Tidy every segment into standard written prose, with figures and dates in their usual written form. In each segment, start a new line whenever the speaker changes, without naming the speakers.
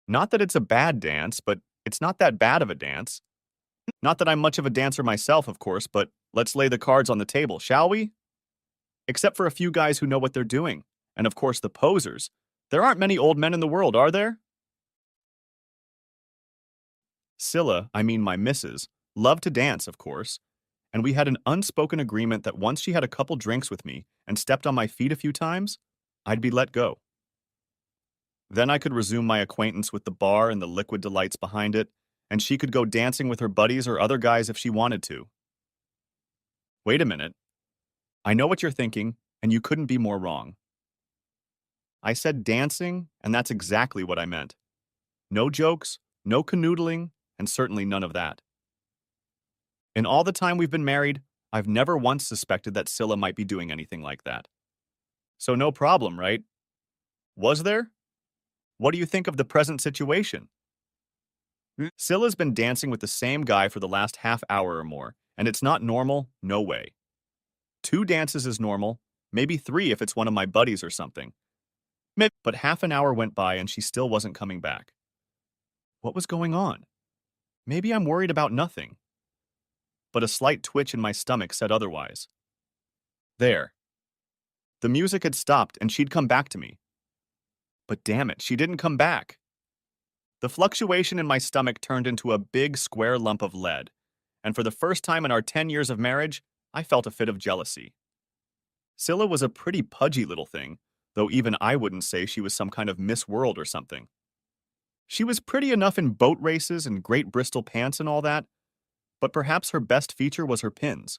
Not that it's a bad dance, but it's not that bad of a dance. Not that I'm much of a dancer myself, of course, but let's lay the cards on the table, shall we? Except for a few guys who know what they're doing. And of course, the posers. There aren't many old men in the world, are there? Scylla, I mean my missus, loved to dance, of course, and we had an unspoken agreement that once she had a couple drinks with me and stepped on my feet a few times, I'd be let go. Then I could resume my acquaintance with the bar and the liquid delights behind it, and she could go dancing with her buddies or other guys if she wanted to. Wait a minute. I know what you're thinking, and you couldn't be more wrong. I said dancing, and that's exactly what I meant. No jokes, no canoodling, and certainly none of that. In all the time we've been married, I've never once suspected that Scylla might be doing anything like that. So no problem, right? Was there? What do you think of the present situation? Scylla's been dancing with the same guy for the last half hour or more, and it's not normal, no way. 2 dances is normal, maybe 3 if it's one of my buddies or something. But half an hour went by and she still wasn't coming back. What was going on? Maybe I'm worried about nothing. But a slight twitch in my stomach said otherwise. There. The music had stopped and she'd come back to me. But damn it, she didn't come back. The fluctuation in my stomach turned into a big square lump of lead, and for the first time in our 10 years of marriage, I felt a fit of jealousy. Scylla was a pretty pudgy little thing, though even I wouldn't say she was some kind of Miss World or something. She was pretty enough in boat races and great Bristol pants and all that, but perhaps her best feature was her pins.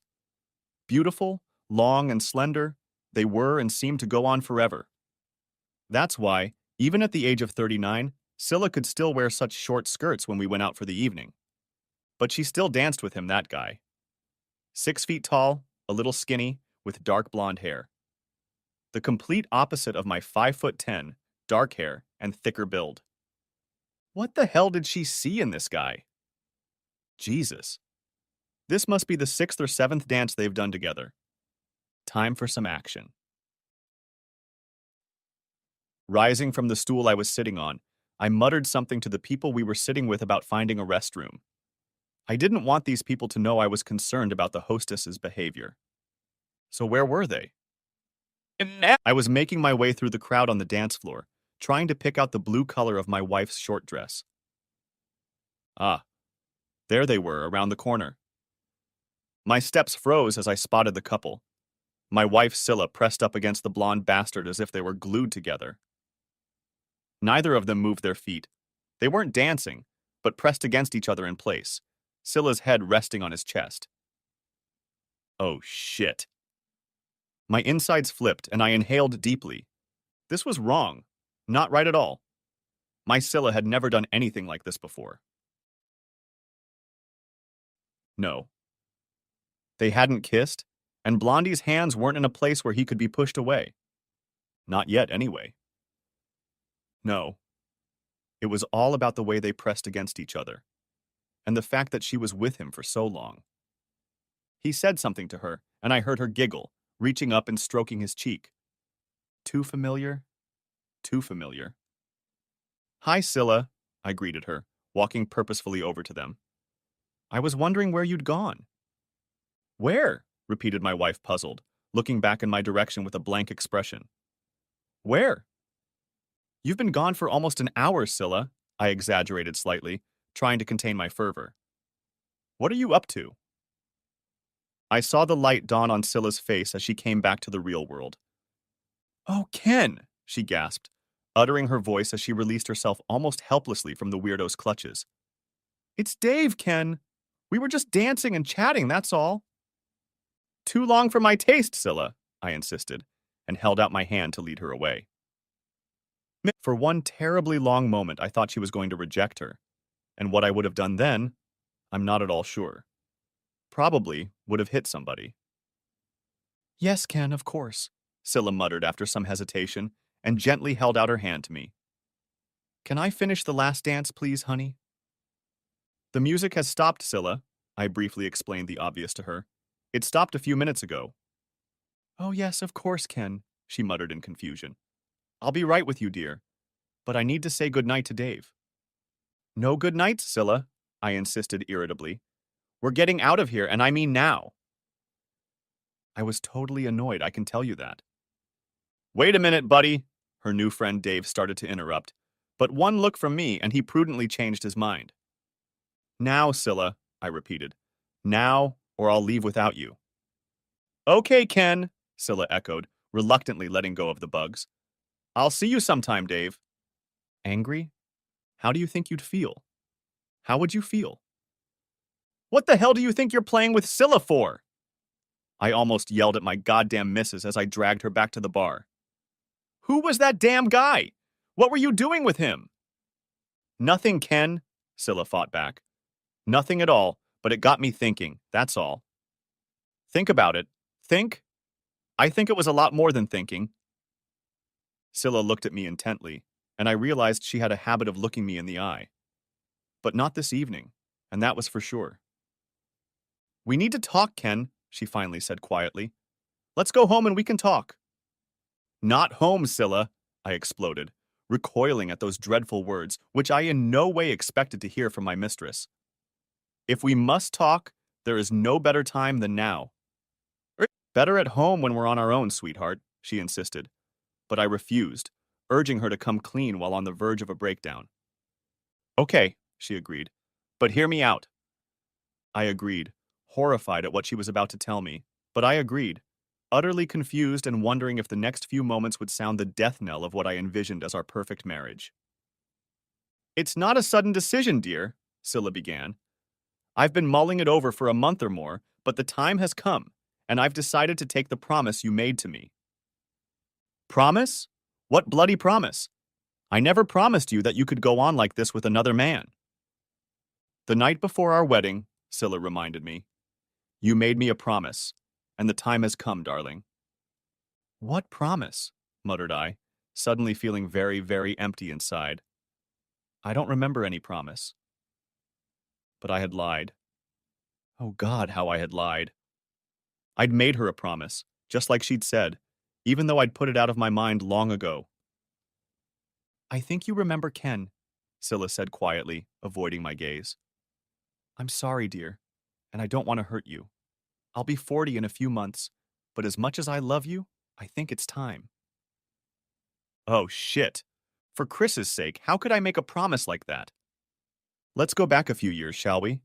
Beautiful, long, and slender, they were and seemed to go on forever. That's why, even at the age of 39, Scylla could still wear such short skirts when we went out for the evening. But she still danced with him, that guy. 6 feet tall, a little skinny, with dark blonde hair. The complete opposite of my 5'10", dark hair, and thicker build. What the hell did she see in this guy? Jesus. This must be the 6th or 7th dance they've done together. Time for some action. Rising from the stool I was sitting on, I muttered something to the people we were sitting with about finding a restroom. I didn't want these people to know I was concerned about the hostess's behavior. So where were they? I was making my way through the crowd on the dance floor, trying to pick out the blue color of my wife's short dress. Ah, there they were, around the corner. My steps froze as I spotted the couple. My wife Scylla pressed up against the blonde bastard as if they were glued together. Neither of them moved their feet. They weren't dancing, but pressed against each other in place, Scylla's head resting on his chest. Oh shit. My insides flipped and I inhaled deeply. This was wrong. Not right at all. My Scylla had never done anything like this before. No. They hadn't kissed, and Blondie's hands weren't in a place where he could be pushed away. Not yet, anyway. No. It was all about the way they pressed against each other, and the fact that she was with him for so long. He said something to her, and I heard her giggle, reaching up and stroking his cheek. Too familiar? Too familiar. Hi, Scylla, I greeted her, walking purposefully over to them. I was wondering where you'd gone. Where? Repeated my wife, puzzled, looking back in my direction with a blank expression. Where? You've been gone for almost an hour, Scylla, I exaggerated slightly, trying to contain my fervor. What are you up to? I saw the light dawn on Scylla's face as she came back to the real world. Oh, Ken, she gasped, uttering her voice as she released herself almost helplessly from the weirdo's clutches. It's Dave, Ken. We were just dancing and chatting, that's all. Too long for my taste, Scylla, I insisted, and held out my hand to lead her away. For one terribly long moment, I thought she was going to reject her, and what I would have done then, I'm not at all sure. Probably would have hit somebody. Yes, Ken, of course, Scylla muttered after some hesitation, and gently held out her hand to me. Can I finish the last dance, please, honey? The music has stopped, Scylla, I briefly explained the obvious to her. It stopped a few minutes ago. Oh, yes, of course, Ken, she muttered in confusion. I'll be right with you, dear. But I need to say goodnight to Dave. No good night, Scylla, I insisted irritably. We're getting out of here, and I mean now. I was totally annoyed, I can tell you that. Wait a minute, buddy, her new friend Dave started to interrupt, but one look from me and he prudently changed his mind. Now, Scylla, I repeated. Now, or I'll leave without you. Okay, Ken, Scylla echoed, reluctantly letting go of the bugs. I'll see you sometime, Dave. Angry? How do you think you'd feel? How would you feel? What the hell do you think you're playing with Scylla for? I almost yelled at my goddamn missus as I dragged her back to the bar. Who was that damn guy? What were you doing with him? Nothing, Ken, Scylla fought back. Nothing at all, but it got me thinking, that's all. Think about it. Think? I think it was a lot more than thinking. Scylla looked at me intently, and I realized she had a habit of looking me in the eye. But not this evening, and that was for sure. We need to talk, Ken, she finally said quietly. Let's go home and we can talk. Not home, Scylla, I exploded, recoiling at those dreadful words, which I in no way expected to hear from my mistress. If we must talk, there is no better time than now. Better at home when we're on our own, sweetheart, she insisted. But I refused, urging her to come clean while on the verge of a breakdown. Okay, she agreed, but hear me out. I agreed, horrified at what she was about to tell me, but I agreed, utterly confused and wondering if the next few moments would sound the death knell of what I envisioned as our perfect marriage. It's not a sudden decision, dear, Scylla began. I've been mulling it over for a month or more, but the time has come, and I've decided to take the promise you made to me. Promise? What bloody promise? I never promised you that you could go on like this with another man. The night before our wedding, Scylla reminded me, you made me a promise, and the time has come, darling. What promise? Muttered I, suddenly feeling very, very empty inside. I don't remember any promise. But I had lied. Oh God, how I had lied. I'd made her a promise, just like she'd said, even though I'd put it out of my mind long ago. I think you remember Ken, Scylla said quietly, avoiding my gaze. I'm sorry, dear, and I don't want to hurt you. I'll be 40 in a few months, but as much as I love you, I think it's time. Oh, shit. For Chris's sake, how could I make a promise like that? Let's go back a few years, shall we?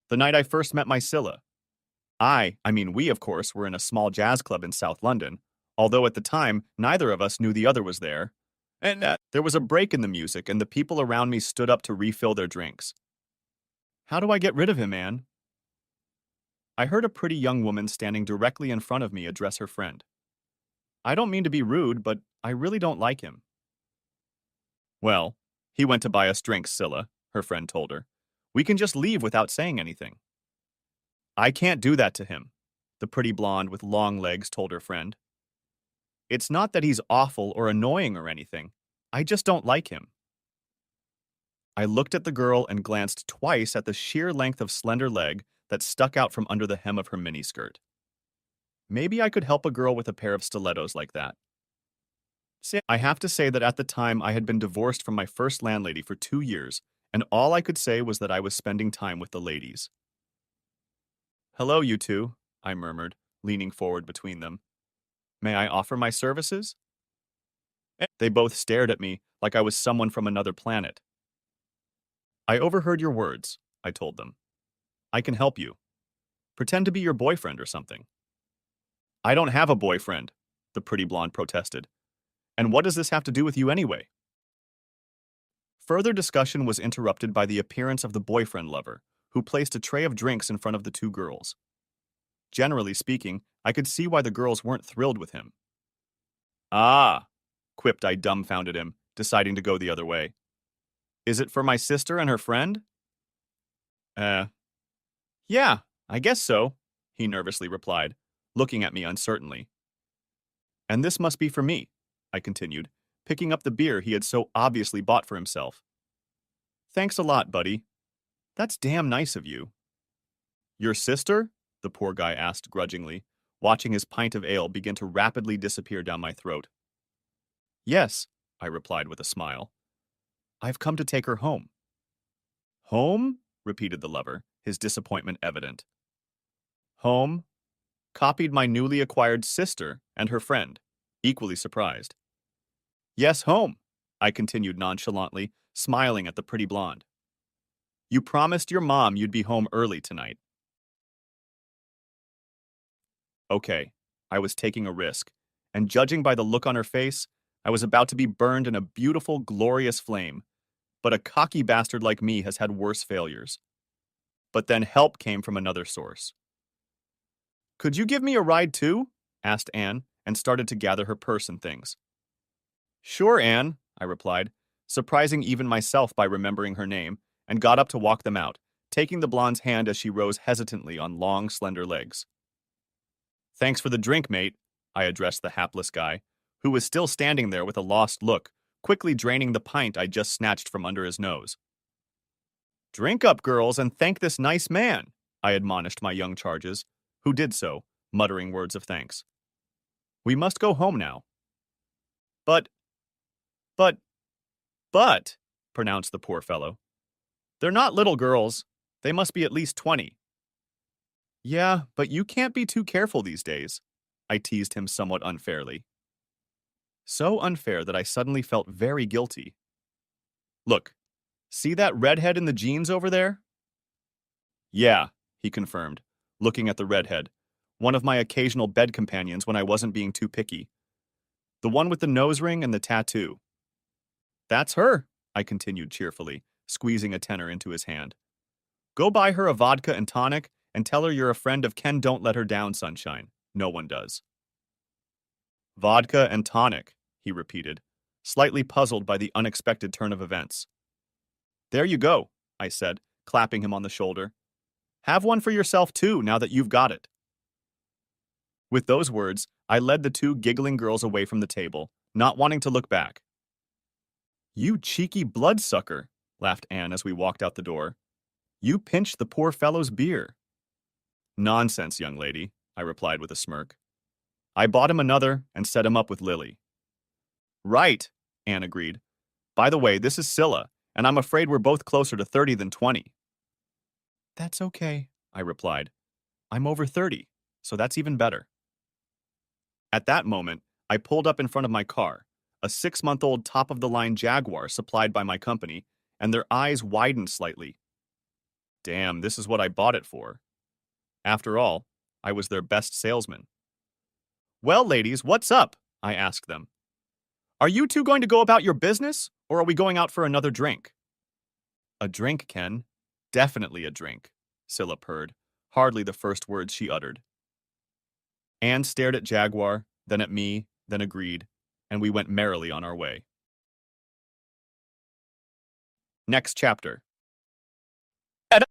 The night I first met my Scylla. We, of course, were in a small jazz club in South London, although at the time, neither of us knew the other was there. And there was a break in the music, and the people around me stood up to refill their drinks. How do I get rid of him, Anne? I heard a pretty young woman standing directly in front of me address her friend. I don't mean to be rude, but I really don't like him. Well, he went to buy us drinks, Scylla, her friend told her. We can just leave without saying anything. I can't do that to him, the pretty blonde with long legs told her friend. It's not that he's awful or annoying or anything. I just don't like him. I looked at the girl and glanced twice at the sheer length of slender leg that stuck out from under the hem of her miniskirt. Maybe I could help a girl with a pair of stilettos like that. I have to say that at the time I had been divorced from my first landlady for 2 years, and all I could say was that I was spending time with the ladies. Hello, you two, I murmured, leaning forward between them. May I offer my services? They both stared at me like I was someone from another planet. I overheard your words, I told them. I can help you. Pretend to be your boyfriend or something. I don't have a boyfriend, the pretty blonde protested. And what does this have to do with you anyway? Further discussion was interrupted by the appearance of the boyfriend lover, who placed a tray of drinks in front of the two girls. Generally speaking, I could see why the girls weren't thrilled with him. Ah, quipped I dumbfounded him, deciding to go the other way. Is it for my sister and her friend? Yeah, I guess so, he nervously replied, looking at me uncertainly. And this must be for me, I continued, picking up the beer he had so obviously bought for himself. Thanks a lot, buddy. That's damn nice of you. Your sister? The poor guy asked grudgingly, watching his pint of ale begin to rapidly disappear down my throat. Yes, I replied with a smile. I've come to take her home. Home? Repeated the lover, his disappointment evident. Home? Copied my newly acquired sister and her friend, equally surprised. Yes, home, I continued nonchalantly, smiling at the pretty blonde. You promised your mom you'd be home early tonight. Okay, I was taking a risk, and judging by the look on her face, I was about to be burned in a beautiful, glorious flame. But a cocky bastard like me has had worse failures. But then help came from another source. Could you give me a ride too? Asked Anne, and started to gather her purse and things. Sure, Anne, I replied, surprising even myself by remembering her name, and got up to walk them out, taking the blonde's hand as she rose hesitantly on long, slender legs. Thanks for the drink, mate, I addressed the hapless guy, who was still standing there with a lost look, quickly draining the pint I just snatched from under his nose. Drink up, girls, and thank this nice man, I admonished my young charges, who did so, muttering words of thanks. We must go home now. But, but, but, pronounced the poor fellow. They're not little girls. They must be at least 20. Yeah, but you can't be too careful these days, I teased him somewhat unfairly. So unfair that I suddenly felt very guilty. Look, see that redhead in the jeans over there? Yeah, he confirmed, looking at the redhead, one of my occasional bed companions when I wasn't being too picky. The one with the nose ring and the tattoo. That's her, I continued cheerfully, squeezing a tenner into his hand. Go buy her a vodka and tonic and tell her you're a friend of Ken. Don't let her down, sunshine. No one does. Vodka and tonic, he repeated, slightly puzzled by the unexpected turn of events. There you go, I said, clapping him on the shoulder. Have one for yourself too, now that you've got it. With those words, I led the two giggling girls away from the table, not wanting to look back. You cheeky bloodsucker, laughed Anne as we walked out the door. You pinched the poor fellow's beer. Nonsense, young lady, I replied with a smirk. I bought him another and set him up with Lily. Right, Anne agreed. By the way, this is Scylla, and I'm afraid we're both closer to 30 than 20. That's okay, I replied. I'm over 30, so that's even better. At that moment, I pulled up in front of my car, a 6-month-old top-of-the-line Jaguar supplied by my company, and their eyes widened slightly. Damn, this is what I bought it for. After all, I was their best salesman. Well, ladies, what's up? I asked them. Are you two going to go about your business, or are we going out for another drink? A drink, Ken. Definitely a drink, Scylla purred, hardly the first words she uttered. Anne stared at Jaguar, then at me, then agreed, and we went merrily on our way. Next chapter.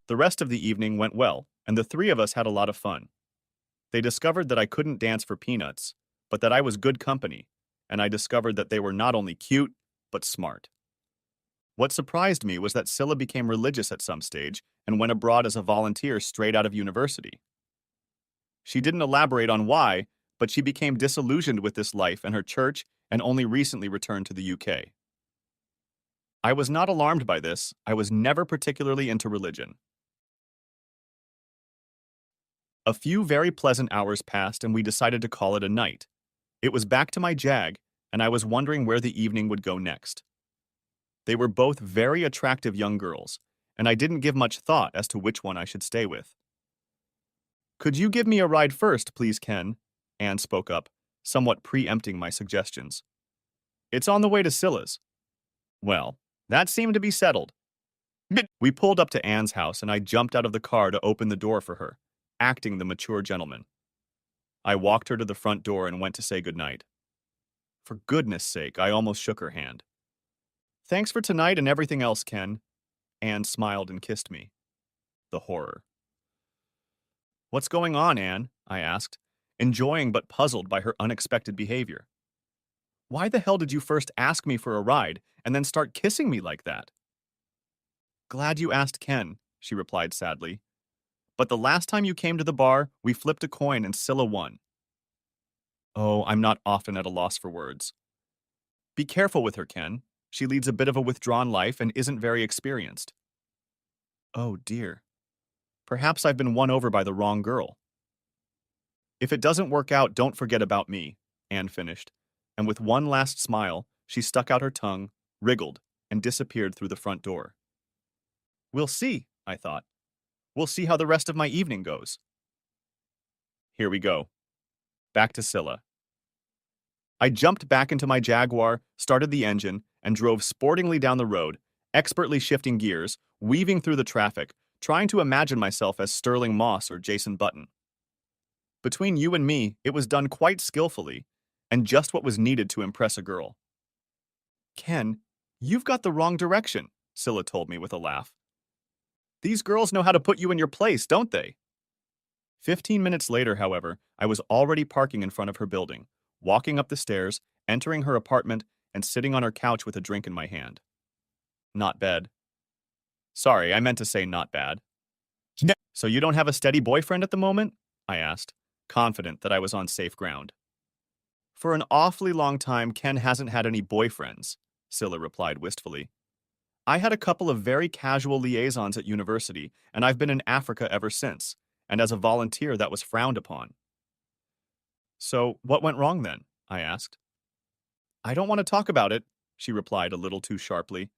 The rest of the evening went well, and the three of us had a lot of fun. They discovered that I couldn't dance for peanuts, but that I was good company, and I discovered that they were not only cute, but smart. What surprised me was that Scylla became religious at some stage and went abroad as a volunteer straight out of university. She didn't elaborate on why, but she became disillusioned with this life and her church and only recently returned to the UK. I was not alarmed by this. I was never particularly into religion. A few very pleasant hours passed and we decided to call it a night. It was back to my Jag, and I was wondering where the evening would go next. They were both very attractive young girls, and I didn't give much thought as to which one I should stay with. Could you give me a ride first, please, Ken? Anne spoke up, somewhat preempting my suggestions. It's on the way to Scylla's. Well, that seemed to be settled. We pulled up to Anne's house, and I jumped out of the car to open the door for her, acting the mature gentleman. I walked her to the front door and went to say goodnight. For goodness sake, I almost shook her hand. Thanks for tonight and everything else, Ken. Anne smiled and kissed me. The horror. What's going on, Anne? I asked, enjoying but puzzled by her unexpected behavior. Why the hell did you first ask me for a ride and then start kissing me like that? Glad you asked Ken, she replied sadly. But the last time you came to the bar, we flipped a coin and Scylla won. Oh, I'm not often at a loss for words. Be careful with her, Ken. She leads a bit of a withdrawn life and isn't very experienced. Oh dear. Perhaps I've been won over by the wrong girl. If it doesn't work out, don't forget about me, Anne finished, and with one last smile, she stuck out her tongue, wriggled, and disappeared through the front door. We'll see, I thought. We'll see how the rest of my evening goes. Here we go. Back to Scylla. I jumped back into my Jaguar, started the engine, and drove sportingly down the road, expertly shifting gears, weaving through the traffic, trying to imagine myself as Sterling Moss or Jason Button. Between you and me, it was done quite skillfully, and just what was needed to impress a girl. Ken, you've got the wrong direction, Scylla told me with a laugh. These girls know how to put you in your place, don't they? 15 minutes later, however, I was already parking in front of her building, walking up the stairs, entering her apartment, and sitting on her couch with a drink in my hand. Not bad. Sorry, I meant to say not bad. So you don't have a steady boyfriend at the moment? I asked, confident that I was on safe ground. For an awfully long time, Ken hasn't had any boyfriends, Scylla replied wistfully. I had a couple of very casual liaisons at university, and I've been in Africa ever since, and as a volunteer that was frowned upon. So, what went wrong then? I asked. I don't want to talk about it, she replied a little too sharply.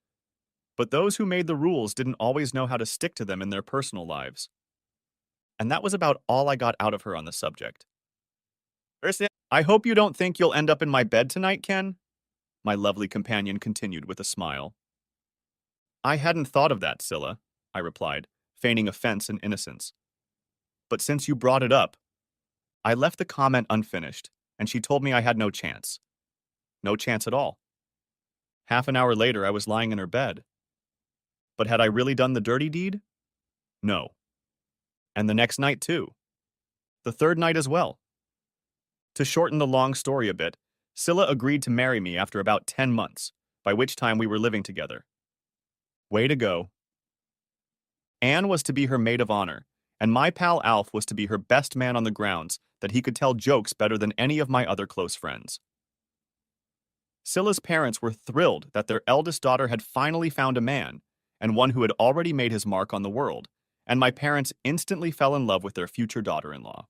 But those who made the rules didn't always know how to stick to them in their personal lives. And that was about all I got out of her on the subject. I hope you don't think you'll end up in my bed tonight, Ken, my lovely companion continued with a smile. I hadn't thought of that, Scylla, I replied, feigning offense and innocence. But since you brought it up, I left the comment unfinished, and she told me I had no chance. No chance at all. Half an hour later, I was lying in her bed. But had I really done the dirty deed? No. And the next night, too. The third night as well. To shorten the long story a bit, Scylla agreed to marry me after about 10 months, by which time we were living together. Way to go. Anne was to be her maid of honor, and my pal Alf was to be her best man on the grounds that he could tell jokes better than any of my other close friends. Scylla's parents were thrilled that their eldest daughter had finally found a man, and one who had already made his mark on the world, and my parents instantly fell in love with their future daughter-in-law.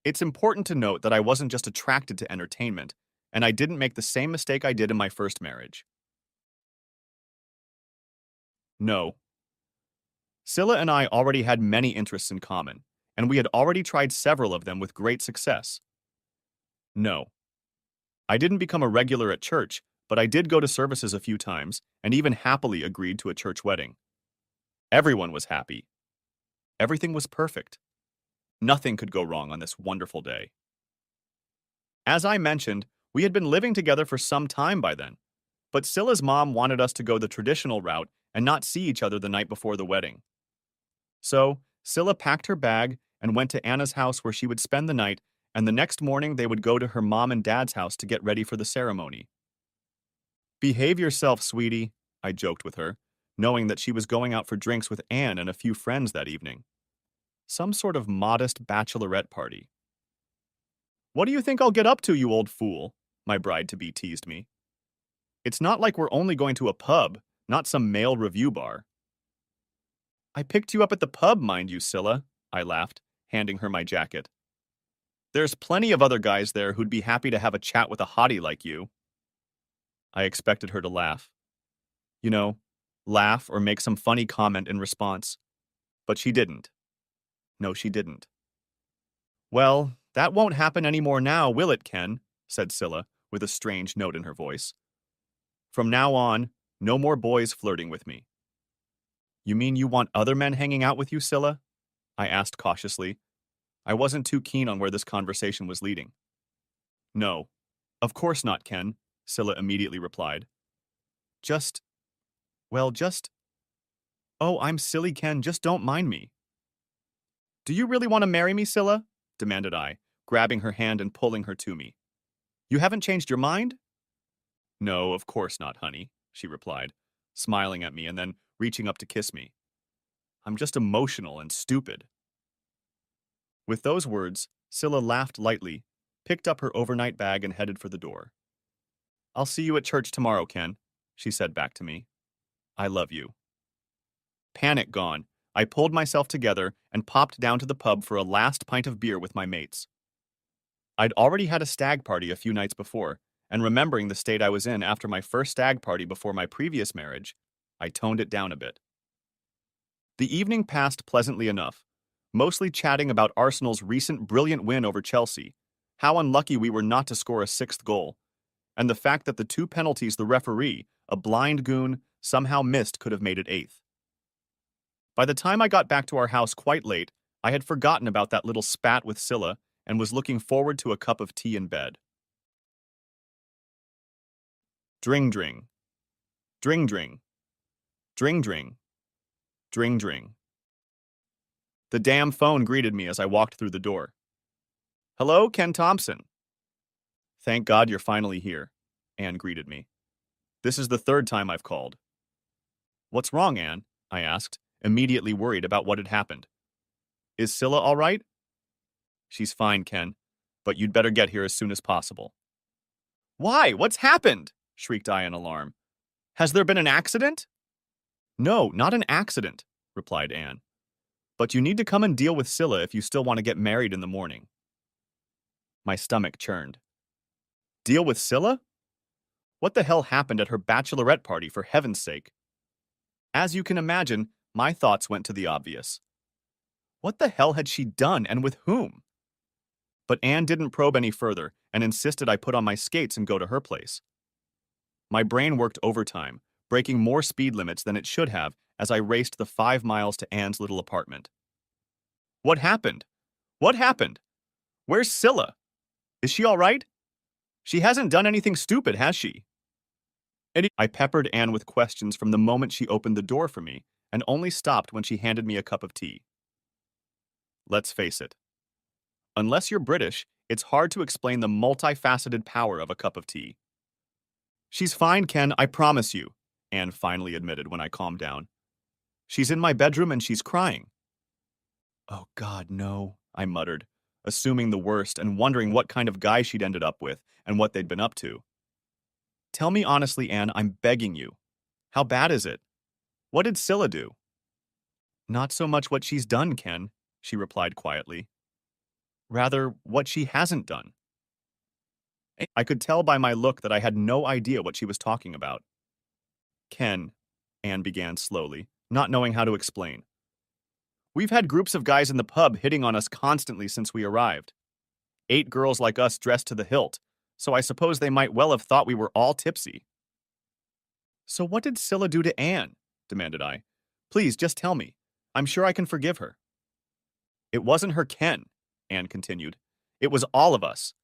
It's important to note that I wasn't just attracted to entertainment, and I didn't make the same mistake I did in my first marriage. No. Scylla and I already had many interests in common, and we had already tried several of them with great success. No. I didn't become a regular at church, but I did go to services a few times, and even happily agreed to a church wedding. Everyone was happy. Everything was perfect. Nothing could go wrong on this wonderful day. As I mentioned, we had been living together for some time by then, but Scylla's mom wanted us to go the traditional route and not see each other the night before the wedding. So, Scylla packed her bag and went to Anna's house where she would spend the night, and the next morning they would go to her mom and dad's house to get ready for the ceremony. Behave yourself, sweetie, I joked with her, knowing that she was going out for drinks with Anne and a few friends that evening. Some sort of modest bachelorette party. What do you think I'll get up to, you old fool? My bride-to-be teased me. It's not like we're only going to a pub, not some male review bar. I picked you up at the pub, mind you, Scylla, I laughed, handing her my jacket. There's plenty of other guys there who'd be happy to have a chat with a hottie like you. I expected her to laugh. You know, laugh or make some funny comment in response. But she didn't. No, she didn't. Well, that won't happen any more now, will it, Ken? Said Scylla, with a strange note in her voice. From now on, no more boys flirting with me. You mean you want other men hanging out with you, Scylla? I asked cautiously. I wasn't too keen on where this conversation was leading. No, of course not, Ken, Scylla immediately replied. Just... Oh, I'm silly, Ken, just don't mind me. Do you really want to marry me, Scylla? Demanded I, grabbing her hand and pulling her to me. You haven't changed your mind? No, of course not, honey, she replied, smiling at me and then reaching up to kiss me. I'm just emotional and stupid. With those words, Scylla laughed lightly, picked up her overnight bag and headed for the door. I'll see you at church tomorrow, Ken, she said back to me. I love you. Panic gone, I pulled myself together and popped down to the pub for a last pint of beer with my mates. I'd already had a stag party a few nights before, and remembering the state I was in after my first stag party before my previous marriage, I toned it down a bit. The evening passed pleasantly enough, mostly chatting about Arsenal's recent brilliant win over Chelsea, how unlucky we were not to score a sixth goal, and the fact that the two penalties the referee, a blind goon, somehow missed could have made it eighth. By the time I got back to our house quite late, I had forgotten about that little spat with Scylla and was looking forward to a cup of tea in bed. Dring dring. Dring dring. Dring dring. Dring dring. The damn phone greeted me as I walked through the door. Hello, Ken Thompson. Thank God you're finally here, Anne greeted me. This is the third time I've called. What's wrong, Anne? I asked, immediately worried about what had happened. Is Scylla all right? She's fine, Ken, but you'd better get here as soon as possible. Why? What's happened? Shrieked I in alarm. Has there been an accident? No, not an accident, replied Anne. But you need to come and deal with Scylla if you still want to get married in the morning. My stomach churned. Deal with Scylla? What the hell happened at her bachelorette party, for heaven's sake? As you can imagine, my thoughts went to the obvious. What the hell had she done, and with whom? But Anne didn't probe any further and insisted I put on my skates and go to her place. My brain worked overtime, breaking more speed limits than it should have as I raced the 5 miles to Anne's little apartment. What happened? What happened? Where's Scylla? Is she all right? She hasn't done anything stupid, has she? I peppered Anne with questions from the moment she opened the door for me, and only stopped when she handed me a cup of tea. Let's face it. Unless you're British, it's hard to explain the multifaceted power of a cup of tea. She's fine, Ken, I promise you, Anne finally admitted when I calmed down. She's in my bedroom and she's crying. Oh God, no, I muttered, assuming the worst and wondering what kind of guy she'd ended up with and what they'd been up to. Tell me honestly, Anne, I'm begging you. How bad is it? What did Scylla do? Not so much what she's done, Ken, she replied quietly. Rather, what she hasn't done. I could tell by my look that I had no idea what she was talking about. Ken, Anne began slowly, not knowing how to explain. We've had groups of guys in the pub hitting on us constantly since we arrived. 8 girls like us dressed to the hilt, so I suppose they might well have thought we were all tipsy. So what did Scylla do to Anne? Demanded I. Please, just tell me. I'm sure I can forgive her. It wasn't her, Ken, Anne continued. It was all of us.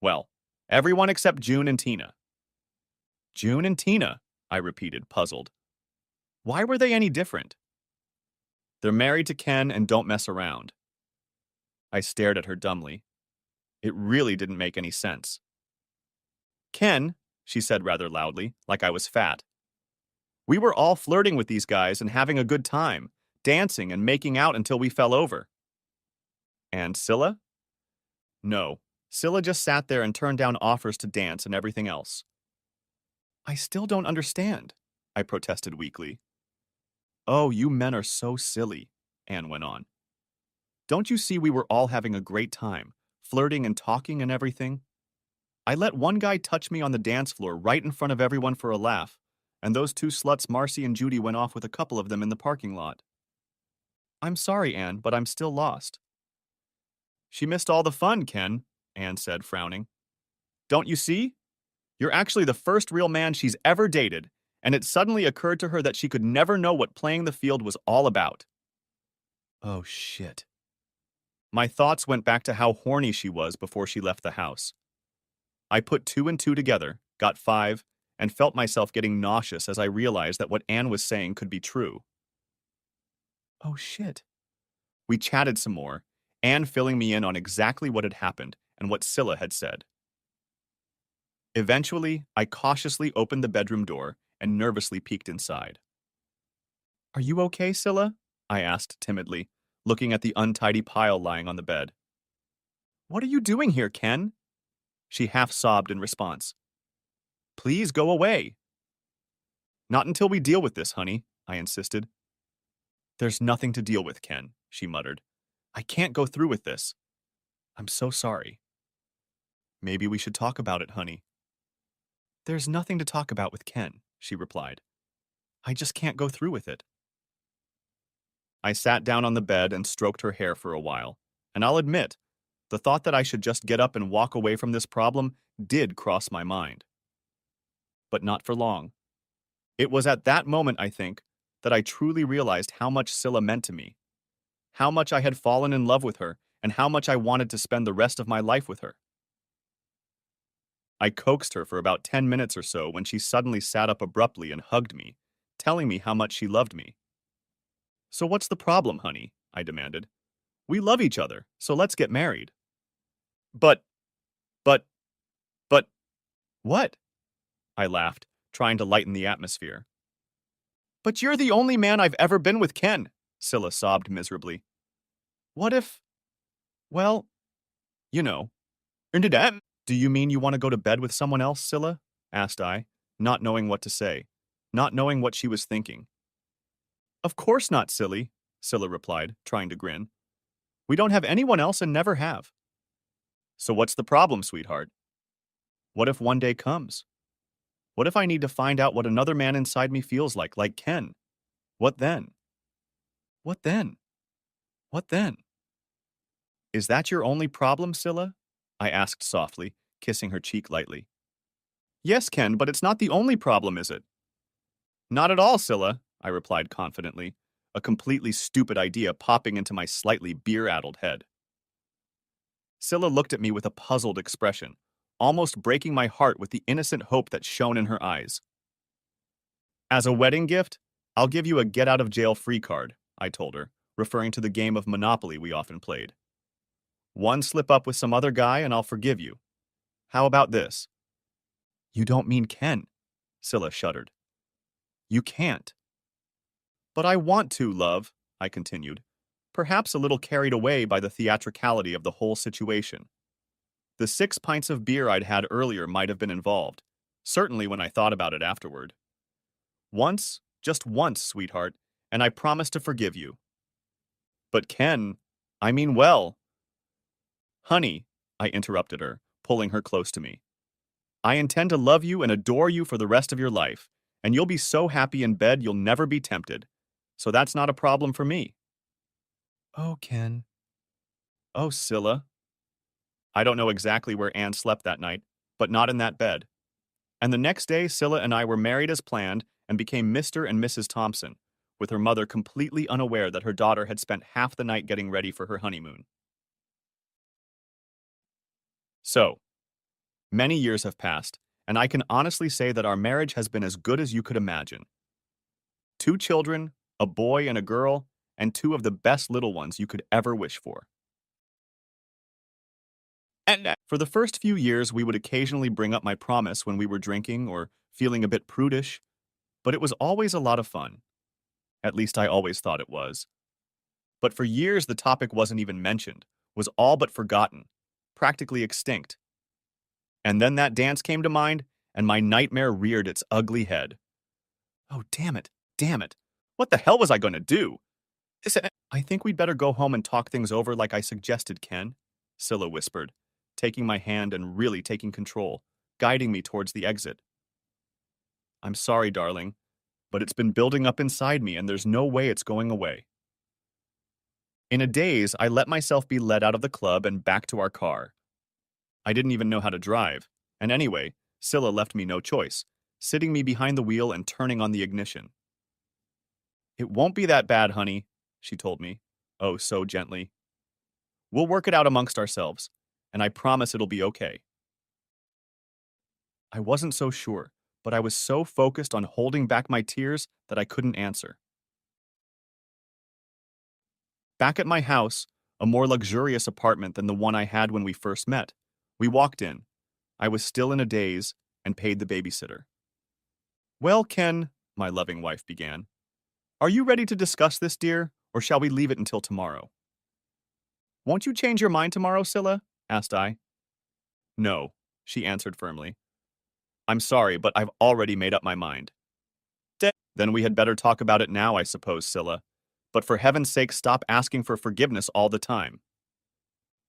Well, everyone except June and Tina. June and Tina, I repeated, puzzled. Why were they any different? They're married to Ken and don't mess around. I stared at her dumbly. It really didn't make any sense. Ken, she said rather loudly, like I was fat. We were all flirting with these guys and having a good time, dancing and making out until we fell over. And Scylla? No, Scylla just sat there and turned down offers to dance and everything else. I still don't understand, I protested weakly. Oh, you men are so silly, Anne went on. Don't you see we were all having a great time, flirting and talking and everything? I let one guy touch me on the dance floor right in front of everyone for a laugh, and those 2 sluts, Marcy and Judy, went off with a couple of them in the parking lot. I'm sorry, Anne, but I'm still lost. She missed all the fun, Ken, Anne said, frowning. Don't you see? You're actually the first real man she's ever dated, and it suddenly occurred to her that she could never know what playing the field was all about. Oh, shit. My thoughts went back to how horny she was before she left the house. I put 2 and 2 together, got 5, and felt myself getting nauseous as I realized that what Anne was saying could be true. Oh, shit. We chatted some more, Anne filling me in on exactly what had happened and what Scylla had said. Eventually, I cautiously opened the bedroom door and nervously peeked inside. Are you okay, Scylla? I asked timidly, looking at the untidy pile lying on the bed. What are you doing here, Ken? She half sobbed in response. Please go away. Not until we deal with this, honey, I insisted. There's nothing to deal with, Ken, she muttered. I can't go through with this. I'm so sorry. Maybe we should talk about it, honey. There's nothing to talk about with Ken, she replied. I just can't go through with it. I sat down on the bed and stroked her hair for a while, and I'll admit, the thought that I should just get up and walk away from this problem did cross my mind. But not for long. It was at that moment, I think, that I truly realized how much Scylla meant to me, how much I had fallen in love with her, and how much I wanted to spend the rest of my life with her. I coaxed her for about 10 minutes or so when she suddenly sat up abruptly and hugged me, telling me how much she loved me. So what's the problem, honey? I demanded. We love each other, so let's get married. But, but, but, what? I laughed, trying to lighten the atmosphere. But you're the only man I've ever been with, Ken, Scylla sobbed miserably. What if, well, you know. Do you mean you want to go to bed with someone else, Scylla? Asked I, not knowing what to say, not knowing what she was thinking. Of course not, silly, Scylla replied, trying to grin. We don't have anyone else and never have. So what's the problem, sweetheart? What if one day comes? What if I need to find out what another man inside me feels like Ken? What then? What then? What then? Is that your only problem, Scylla? I asked softly, kissing her cheek lightly. Yes, Ken, but it's not the only problem, is it? Not at all, Scylla, I replied confidently, a completely stupid idea popping into my slightly beer-addled head. Scylla looked at me with a puzzled expression, almost breaking my heart with the innocent hope that shone in her eyes. As a wedding gift, I'll give you a get-out-of-jail-free card, I told her, referring to the game of Monopoly we often played. One slip up with some other guy and I'll forgive you. How about this? You don't mean Ken, Scylla shuddered. You can't. But I want to, love, I continued, perhaps a little carried away by the theatricality of the whole situation. The 6 pints of beer I'd had earlier might have been involved, certainly when I thought about it afterward. Once, just once, sweetheart, and I promise to forgive you. But Ken, I mean well. Honey, I interrupted her, pulling her close to me. I intend to love you and adore you for the rest of your life, and you'll be so happy in bed you'll never be tempted. So that's not a problem for me. Oh, Ken. Oh, Scylla. I don't know exactly where Anne slept that night, but not in that bed. And the next day, Scylla and I were married as planned and became Mr. and Mrs. Thompson, with her mother completely unaware that her daughter had spent half the night getting ready for her honeymoon. So, many years have passed, and I can honestly say that our marriage has been as good as you could imagine. 2 children, a boy and a girl, and 2 of the best little ones you could ever wish for. And for the first few years, we would occasionally bring up my promise when we were drinking or feeling a bit prudish, but it was always a lot of fun. At least I always thought it was. But for years, the topic wasn't even mentioned, was all but forgotten, practically extinct. And then that dance came to mind, and my nightmare reared its ugly head. Oh, damn it, damn it. What the hell was I going to do? I think we'd better go home and talk things over like I suggested, Ken, Scylla whispered, taking my hand and really taking control, guiding me towards the exit. I'm sorry, darling, but it's been building up inside me and there's no way it's going away. In a daze, I let myself be led out of the club and back to our car. I didn't even know how to drive, and anyway, Scylla left me no choice, sitting me behind the wheel and turning on the ignition. It won't be that bad, honey, she told me, oh so gently. We'll work it out amongst ourselves, and I promise it'll be okay. I wasn't so sure, but I was so focused on holding back my tears that I couldn't answer. Back at my house, a more luxurious apartment than the one I had when we first met, we walked in. I was still in a daze and paid the babysitter. Well, Ken, my loving wife began, are you ready to discuss this, dear, or shall we leave it until tomorrow? Won't you change your mind tomorrow, Scylla? Asked I. No, she answered firmly. I'm sorry, but I've already made up my mind. Then we had better talk about it now, I suppose, Scylla. But for heaven's sake, stop asking for forgiveness all the time.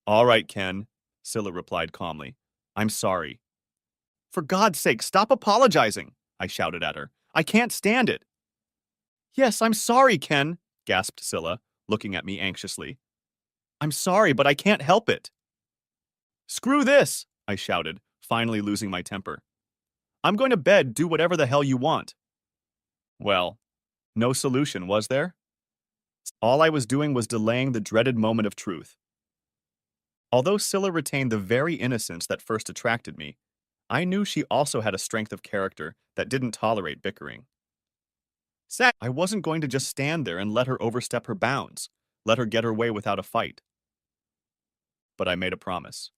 All right, Ken, Scylla replied calmly. I'm sorry. For God's sake, stop apologizing, I shouted at her. I can't stand it. Yes, I'm sorry, Ken, gasped Scylla, looking at me anxiously. I'm sorry, but I can't help it. Screw this, I shouted, finally losing my temper. I'm going to bed, do whatever the hell you want. Well, no solution, was there? All I was doing was delaying the dreaded moment of truth. Although Scylla retained the very innocence that first attracted me, I knew she also had a strength of character that didn't tolerate bickering. I wasn't going to just stand there and let her overstep her bounds, let her get her way without a fight. But I made a promise.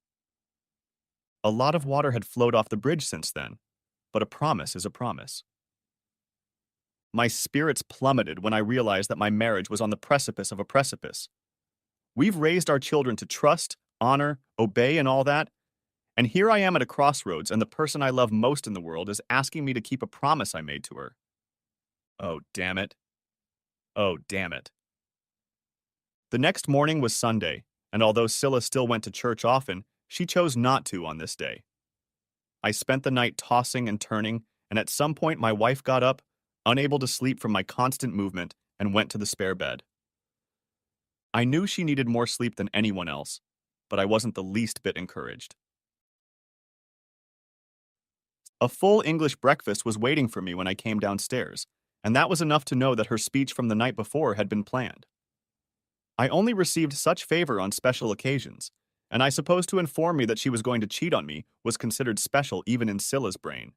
A lot of water had flowed off the bridge since then, but a promise is a promise. My spirits plummeted when I realized that my marriage was on the precipice of a precipice. We've raised our children to trust, honor, obey, and all that, and here I am at a crossroads, and the person I love most in the world is asking me to keep a promise I made to her. Oh, damn it. Oh, damn it. The next morning was Sunday, and although Scylla still went to church often, she chose not to on this day. I spent the night tossing and turning, and at some point my wife got up, unable to sleep from my constant movement, and went to the spare bed. I knew she needed more sleep than anyone else, but I wasn't the least bit encouraged. A full English breakfast was waiting for me when I came downstairs, and that was enough to know that her speech from the night before had been planned. I only received such favor on special occasions, and I suppose to inform me that she was going to cheat on me was considered special even in Scylla's brain.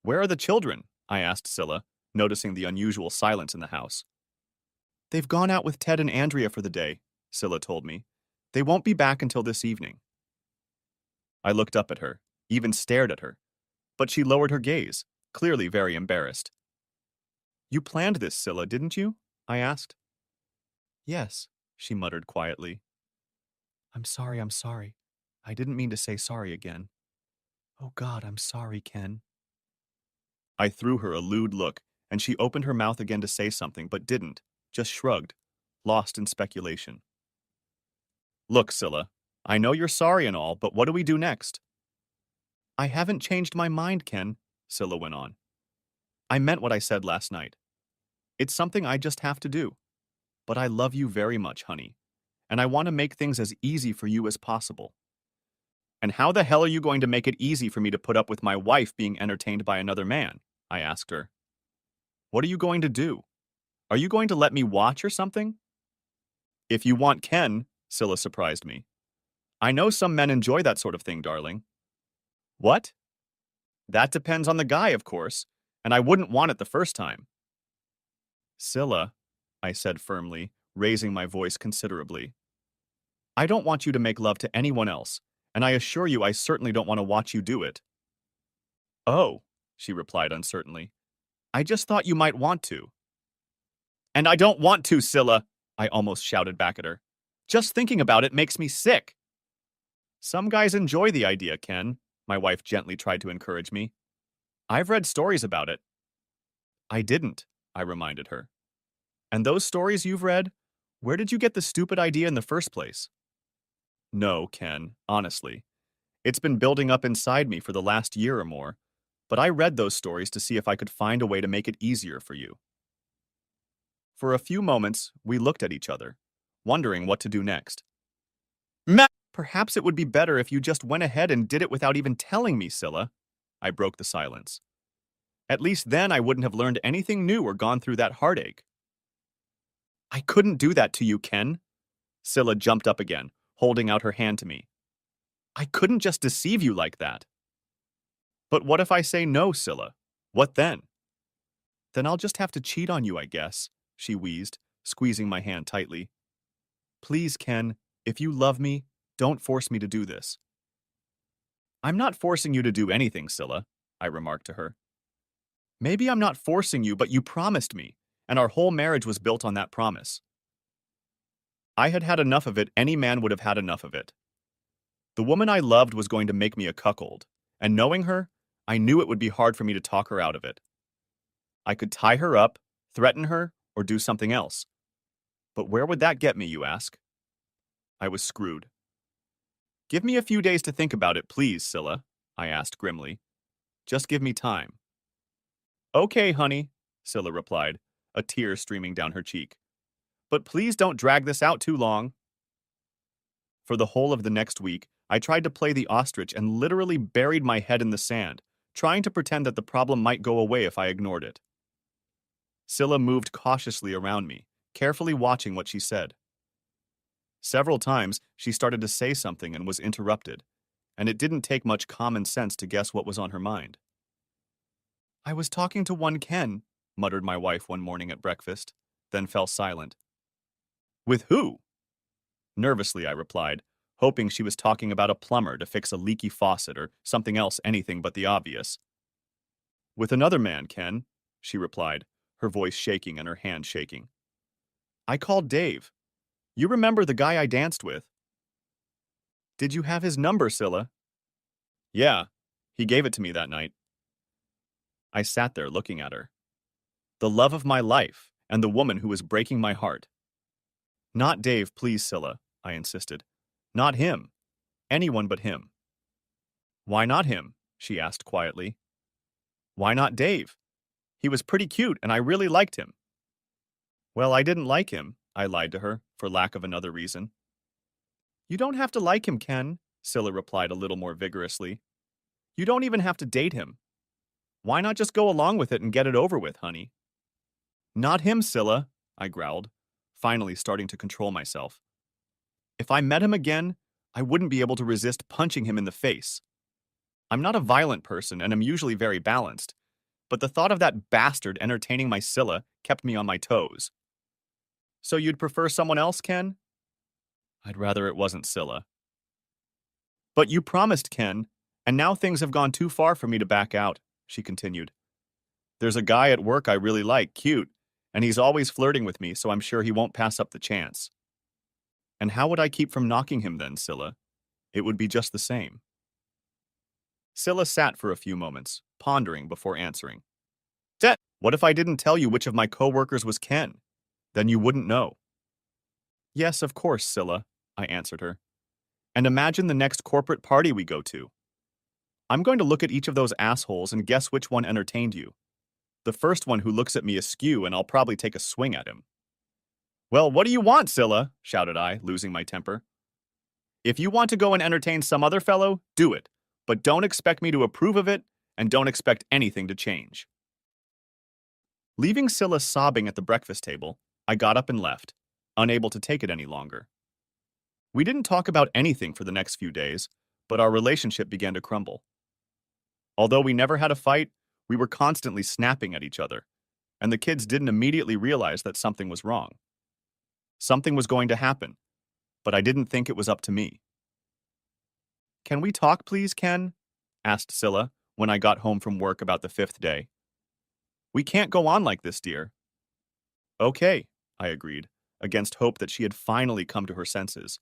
Where are the children? I asked Scylla, noticing the unusual silence in the house. They've gone out with Ted and Andrea for the day, Scylla told me. They won't be back until this evening. I looked up at her, even stared at her, but she lowered her gaze, clearly very embarrassed. You planned this, Scylla, didn't you? I asked. Yes, she muttered quietly. I'm sorry. I didn't mean to say sorry again. Oh God, I'm sorry, Ken. I threw her a lewd look, and she opened her mouth again to say something, but didn't, just shrugged, lost in speculation. Look, Scylla, I know you're sorry and all, but what do we do next? I haven't changed my mind, Ken, Scylla went on. I meant what I said last night. It's something I just have to do. But I love you very much, honey, and I want to make things as easy for you as possible. And how the hell are you going to make it easy for me to put up with my wife being entertained by another man? I asked her. What are you going to do? Are you going to let me watch or something? If you want Ken, Scylla surprised me. I know some men enjoy that sort of thing, darling. What? That depends on the guy, of course, and I wouldn't want it the first time. Scylla, I said firmly, raising my voice considerably. I don't want you to make love to anyone else, and I assure you I certainly don't want to watch you do it. Oh, she replied uncertainly. I just thought you might want to. And I don't want to, Scylla, I almost shouted back at her. Just thinking about it makes me sick. Some guys enjoy the idea, Ken, my wife gently tried to encourage me. I've read stories about it. I didn't, I reminded her. And those stories you've read, where did you get the stupid idea in the first place? No, Ken, honestly. It's been building up inside me for the last year or more, but I read those stories to see if I could find a way to make it easier for you. For a few moments, we looked at each other, wondering what to do next. Perhaps it would be better if you just went ahead and did it without even telling me, Scylla. I broke the silence. At least then I wouldn't have learned anything new or gone through that heartache. I couldn't do that to you, Ken. Scylla jumped up again, holding out her hand to me. I couldn't just deceive you like that. But what if I say no, Scylla? What then? Then I'll just have to cheat on you, I guess, she wheezed, squeezing my hand tightly. Please, Ken, if you love me, don't force me to do this. I'm not forcing you to do anything, Scylla, I remarked to her. Maybe I'm not forcing you, but you promised me, and our whole marriage was built on that promise. I had had enough of it. Any man would have had enough of it. The woman I loved was going to make me a cuckold, and knowing her, I knew it would be hard for me to talk her out of it. I could tie her up, threaten her, or do something else. But where would that get me, you ask? I was screwed. Give me a few days to think about it, please, Scylla, I asked grimly. Just give me time. Okay, honey, Scylla replied, a tear streaming down her cheek. But please don't drag this out too long. For the whole of the next week, I tried to play the ostrich and literally buried my head in the sand, trying to pretend that the problem might go away if I ignored it. Scylla moved cautiously around me, carefully watching what she said. Several times, she started to say something and was interrupted, and it didn't take much common sense to guess what was on her mind. I was talking to one Ken, muttered my wife one morning at breakfast, then fell silent. With who? Nervously, I replied, hoping she was talking about a plumber to fix a leaky faucet or something else anything but the obvious. With another man, Ken, she replied, her voice shaking and her hand shaking. I called Dave. You remember the guy I danced with? Did you have his number, Scylla? Yeah, he gave it to me that night. I sat there looking at her. The love of my life and the woman who was breaking my heart. Not Dave, please, Scylla, I insisted. Not him. Anyone but him. Why not him? She asked quietly. Why not Dave? He was pretty cute and I really liked him. Well, I didn't like him, I lied to her, for lack of another reason. You don't have to like him, Ken, Scylla replied a little more vigorously. You don't even have to date him. Why not just go along with it and get it over with, honey? Not him, Scylla, I growled, finally starting to control myself. If I met him again, I wouldn't be able to resist punching him in the face. I'm not a violent person and am usually very balanced, but the thought of that bastard entertaining my Scylla kept me on my toes. So you'd prefer someone else, Ken? I'd rather it wasn't Scylla. But you promised, Ken, and now things have gone too far for me to back out, she continued. There's a guy at work I really like, cute, and he's always flirting with me, so I'm sure he won't pass up the chance. And how would I keep from knocking him then, Scylla? It would be just the same. Scylla sat for a few moments, pondering before answering. What if I didn't tell you which of my co-workers was Ken? Then you wouldn't know. Yes, of course, Scylla, I answered her. And imagine the next corporate party we go to. I'm going to look at each of those assholes and guess which one entertained you. The first one who looks at me askew, and I'll probably take a swing at him. Well, what do you want, Scylla? Shouted I, losing my temper. If you want to go and entertain some other fellow, do it. But don't expect me to approve of it, and don't expect anything to change. Leaving Scylla sobbing at the breakfast table, I got up and left, unable to take it any longer. We didn't talk about anything for the next few days, but our relationship began to crumble. Although we never had a fight, we were constantly snapping at each other, and the kids didn't immediately realize that something was wrong. Something was going to happen, but I didn't think it was up to me. Can we talk, please, Ken? Asked Scylla when I got home from work about the 5th day. We can't go on like this, dear. Okay, I agreed, against hope that she had finally come to her senses.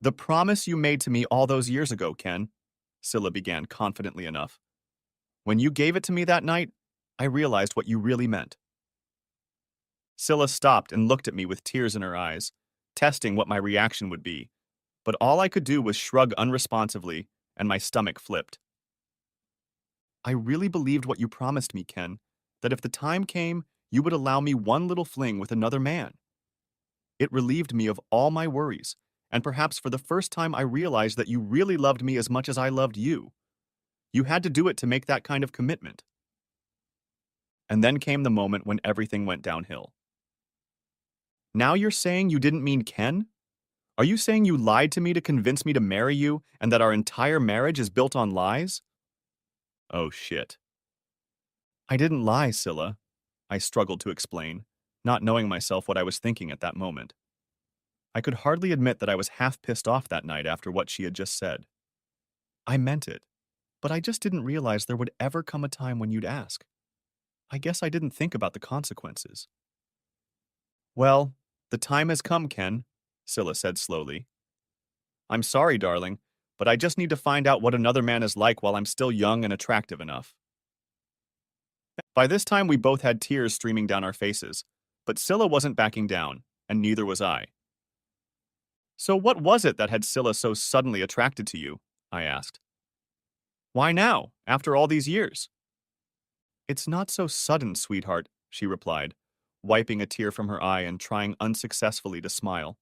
The promise you made to me all those years ago, Ken, Scylla began confidently enough. When you gave it to me that night, I realized what you really meant. Scylla stopped and looked at me with tears in her eyes, testing what my reaction would be, but all I could do was shrug unresponsively, and my stomach flipped. I really believed what you promised me, Ken, that if the time came, you would allow me one little fling with another man. It relieved me of all my worries, and perhaps for the first time I realized that you really loved me as much as I loved you. You had to do it to make that kind of commitment. And then came the moment when everything went downhill. Now you're saying you didn't mean Ken? Are you saying you lied to me to convince me to marry you and that our entire marriage is built on lies? Oh, shit. I didn't lie, Scylla, I struggled to explain, not knowing myself what I was thinking at that moment. I could hardly admit that I was half pissed off that night after what she had just said. I meant it, but I just didn't realize there would ever come a time when you'd ask. I guess I didn't think about the consequences. Well, the time has come, Ken, Scylla said slowly. I'm sorry, darling, but I just need to find out what another man is like while I'm still young and attractive enough. By this time, we both had tears streaming down our faces, But Scylla wasn't backing down, and neither was I. So what was it that had Scylla so suddenly attracted to you? I asked. Why now, after all these years? It's not so sudden, sweetheart, she replied, wiping a tear from her eye and trying unsuccessfully to smile.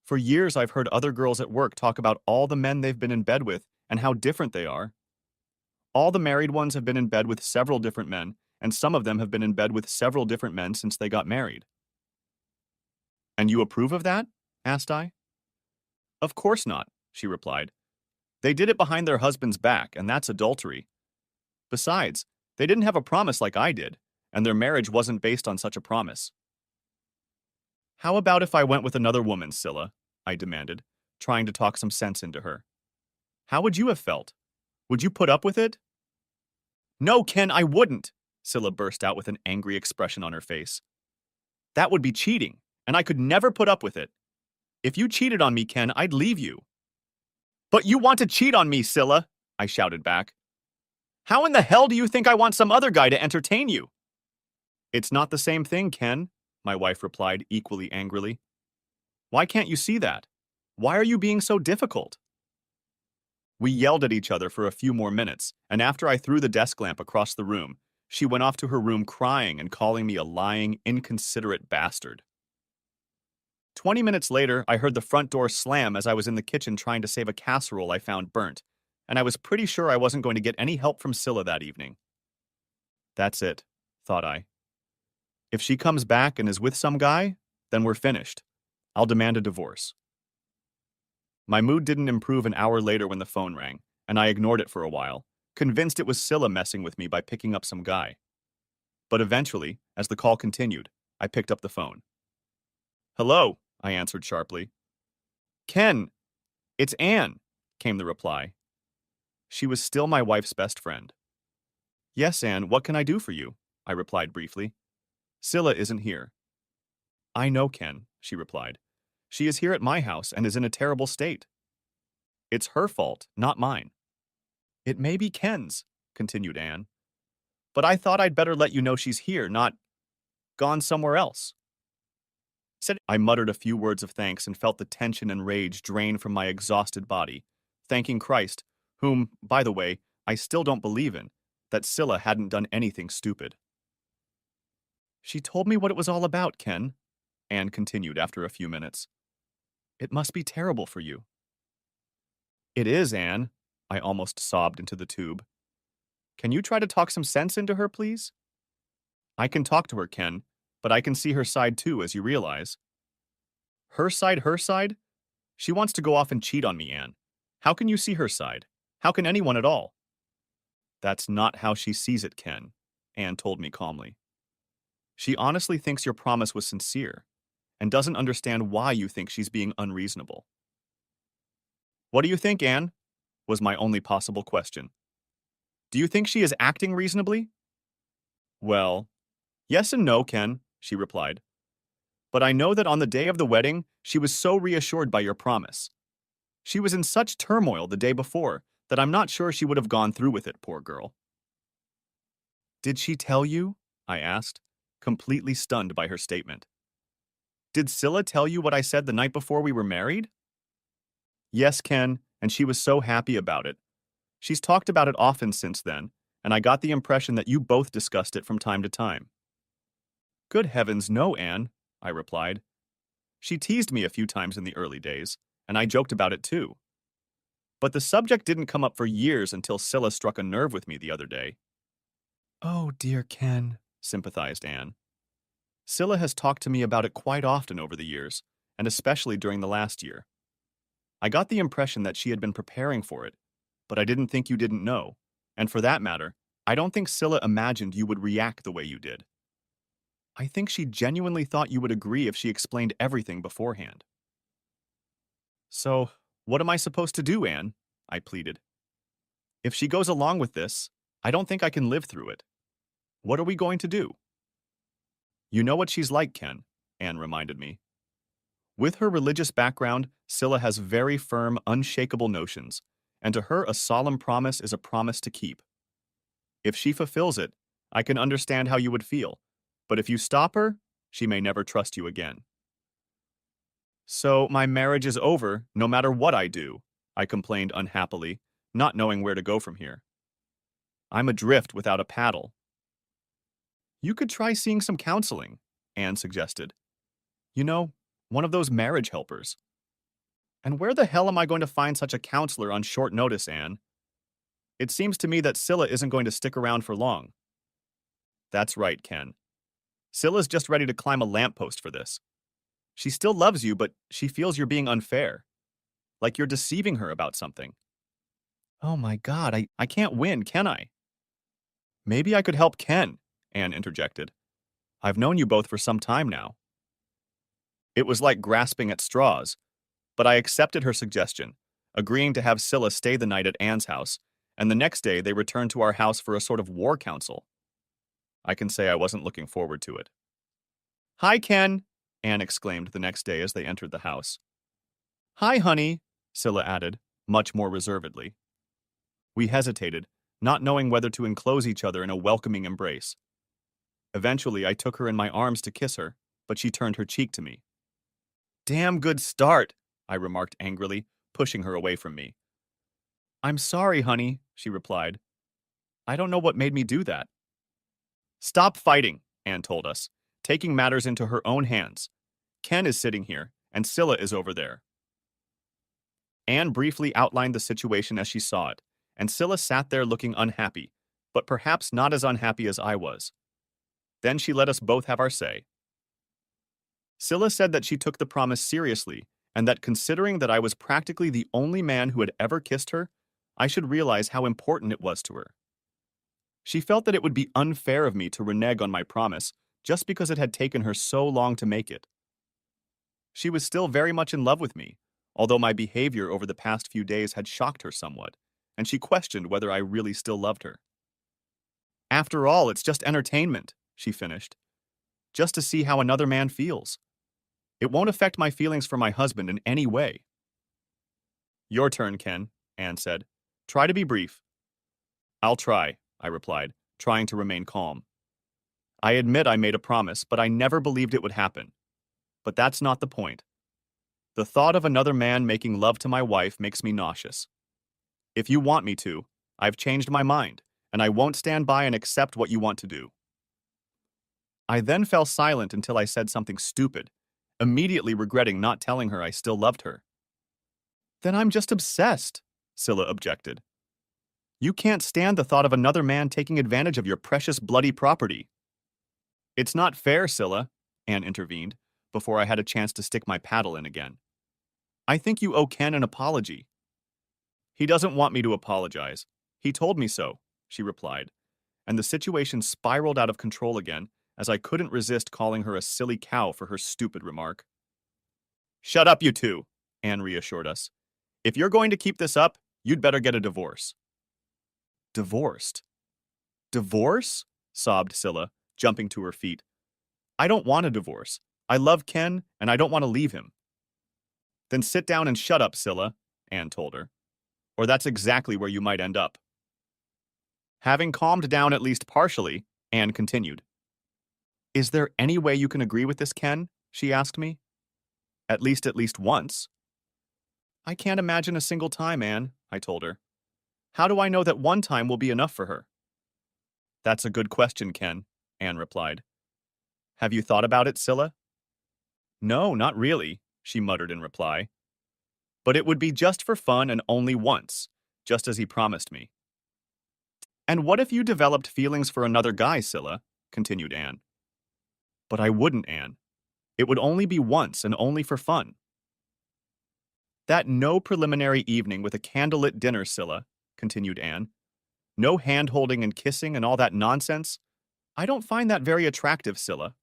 For years, I've heard other girls at work talk about all the men they've been in bed with and how different they are. All the married ones have been in bed with several different men, and some of them have been in bed with several different men since they got married. And you approve of that? Asked I. Of course not, she replied. They did it behind their husband's back, and that's adultery. Besides, they didn't have a promise like I did, and their marriage wasn't based on such a promise. How about if I went with another woman, Scylla? I demanded, trying to talk some sense into her. How would you have felt? Would you put up with it? No, Ken, I wouldn't, Scylla burst out with an angry expression on her face. That would be cheating, and I could never put up with it. If you cheated on me, Ken, I'd leave you. But you want to cheat on me, Scylla, I shouted back. How in the hell do you think I want some other guy to entertain you? It's not the same thing, Ken, my wife replied equally angrily. Why can't you see that? Why are you being so difficult? We yelled at each other for a few more minutes, and after I threw the desk lamp across the room, she went off to her room crying and calling me a lying, inconsiderate bastard. 20 minutes later, I heard the front door slam as I was in the kitchen trying to save a casserole I found burnt, and I was pretty sure I wasn't going to get any help from Scylla that evening. That's it, thought I. If she comes back and is with some guy, then we're finished. I'll demand a divorce. My mood didn't improve an hour later when the phone rang, and I ignored it for a while, convinced it was Scylla messing with me by picking up some guy. But eventually, as the call continued, I picked up the phone. Hello, I answered sharply. Ken, it's Anne, came the reply. She was still my wife's best friend. Yes, Anne, what can I do for you? I replied briefly. Scylla isn't here. I know, Ken, she replied. She is here at my house and is in a terrible state. It's her fault, not mine. It may be Ken's, continued Anne. But I thought I'd better let you know she's here, not gone somewhere else. I muttered a few words of thanks and felt the tension and rage drain from my exhausted body, thanking Christ, whom, by the way, I still don't believe in, that Scylla hadn't done anything stupid. She told me what it was all about, Ken, Anne continued after a few minutes. It must be terrible for you. It is, Anne, I almost sobbed into the tube. Can you try to talk some sense into her, please? I can talk to her, Ken, but I can see her side too, as you realize. Her side, her side? She wants to go off and cheat on me, Anne. How can you see her side? How can anyone at all? That's not how she sees it, Ken, Anne told me calmly. She honestly thinks your promise was sincere, and doesn't understand why you think she's being unreasonable. What do you think, Anne? Was my only possible question. Do you think she is acting reasonably? Well, yes and no, Ken, she replied. But I know that on the day of the wedding, she was so reassured by your promise. She was in such turmoil the day before that I'm not sure she would have gone through with it, poor girl. Did she tell you? I asked, completely stunned by her statement. Did Scylla tell you what I said the night before we were married? Yes, Ken, and she was so happy about it. She's talked about it often since then, and I got the impression that you both discussed it from time to time. Good heavens, no, Anne, I replied. She teased me a few times in the early days, and I joked about it too. But the subject didn't come up for years until Scylla struck a nerve with me the other day. Oh, dear Ken, sympathized Anne. Scylla has talked to me about it quite often over the years, and especially during the last year. I got the impression that she had been preparing for it, but I didn't think you didn't know, and for that matter, I don't think Scylla imagined you would react the way you did. I think she genuinely thought you would agree if she explained everything beforehand. So, what am I supposed to do, Anne? I pleaded. If she goes along with this, I don't think I can live through it. What are we going to do? You know what she's like, Ken, Anne reminded me. With her religious background, Scylla has very firm, unshakable notions, and to her a solemn promise is a promise to keep. If she fulfills it, I can understand how you would feel, but if you stop her, she may never trust you again. So my marriage is over no matter what I do, I complained unhappily, not knowing where to go from here. I'm adrift without a paddle. You could try seeing some counseling, Anne suggested. You know, one of those marriage helpers. And where the hell am I going to find such a counselor on short notice, Anne? It seems to me that Scylla isn't going to stick around for long. That's right, Ken. Scylla's just ready to climb a lamppost for this. She still loves you, but she feels you're being unfair. Like you're deceiving her about something. Oh my god, I can't win, can I? Maybe I could help Ken, Anne interjected. I've known you both for some time now. It was like grasping at straws, but I accepted her suggestion, agreeing to have Scylla stay the night at Anne's house, and the next day they returned to our house for a sort of war council. I can say I wasn't looking forward to it. Hi, Ken, Anne exclaimed the next day as they entered the house. Hi, honey, Scylla added, much more reservedly. We hesitated, not knowing whether to enclose each other in a welcoming embrace. Eventually, I took her in my arms to kiss her, but she turned her cheek to me. Damn good start, I remarked angrily, pushing her away from me. I'm sorry, honey, she replied. I don't know what made me do that. Stop fighting, Anne told us, taking matters into her own hands. Ken is sitting here, and Scylla is over there. Anne briefly outlined the situation as she saw it, and Scylla sat there looking unhappy, but perhaps not as unhappy as I was. Then she let us both have our say. Scylla said that she took the promise seriously, and that considering that I was practically the only man who had ever kissed her, I should realize how important it was to her. She felt that it would be unfair of me to renege on my promise just because it had taken her so long to make it. She was still very much in love with me, although my behavior over the past few days had shocked her somewhat, and she questioned whether I really still loved her. After all, it's just entertainment, she finished. Just to see how another man feels. It won't affect my feelings for my husband in any way. Your turn, Ken, Anne said. Try to be brief. I'll try, I replied, trying to remain calm. I admit I made a promise, but I never believed it would happen. But that's not the point. The thought of another man making love to my wife makes me nauseous. If you want me to, I've changed my mind, and I won't stand by and accept what you want to do. I then fell silent until I said something stupid, immediately regretting not telling her I still loved her. Then I'm just obsessed, Scylla objected. You can't stand the thought of another man taking advantage of your precious bloody property. It's not fair, Scylla, Anne intervened, before I had a chance to stick my paddle in again. I think you owe Ken an apology. He doesn't want me to apologize. He told me so, she replied, and the situation spiraled out of control again as I couldn't resist calling her a silly cow for her stupid remark. Shut up, you two, Anne reassured us. If you're going to keep this up, you'd better get a divorce. Divorced? Divorce? Sobbed Scylla, jumping to her feet. I don't want a divorce. I love Ken, and I don't want to leave him. Then sit down and shut up, Scylla, Anne told her. Or that's exactly where you might end up. Having calmed down at least partially, Anne continued. Is there any way you can agree with this, Ken? She asked me. At least once. I can't imagine a single time, Anne, I told her. How do I know that one time will be enough for her? That's a good question, Ken, Anne replied. Have you thought about it, Scylla? No, not really, she muttered in reply. But it would be just for fun and only once, just as he promised me. And what if you developed feelings for another guy, Scylla? Continued Anne. But I wouldn't, Anne. It would only be once and only for fun. That no preliminary evening with a candlelit dinner, Scylla, continued Anne. No hand-holding and kissing and all that nonsense. I don't find that very attractive, Scylla.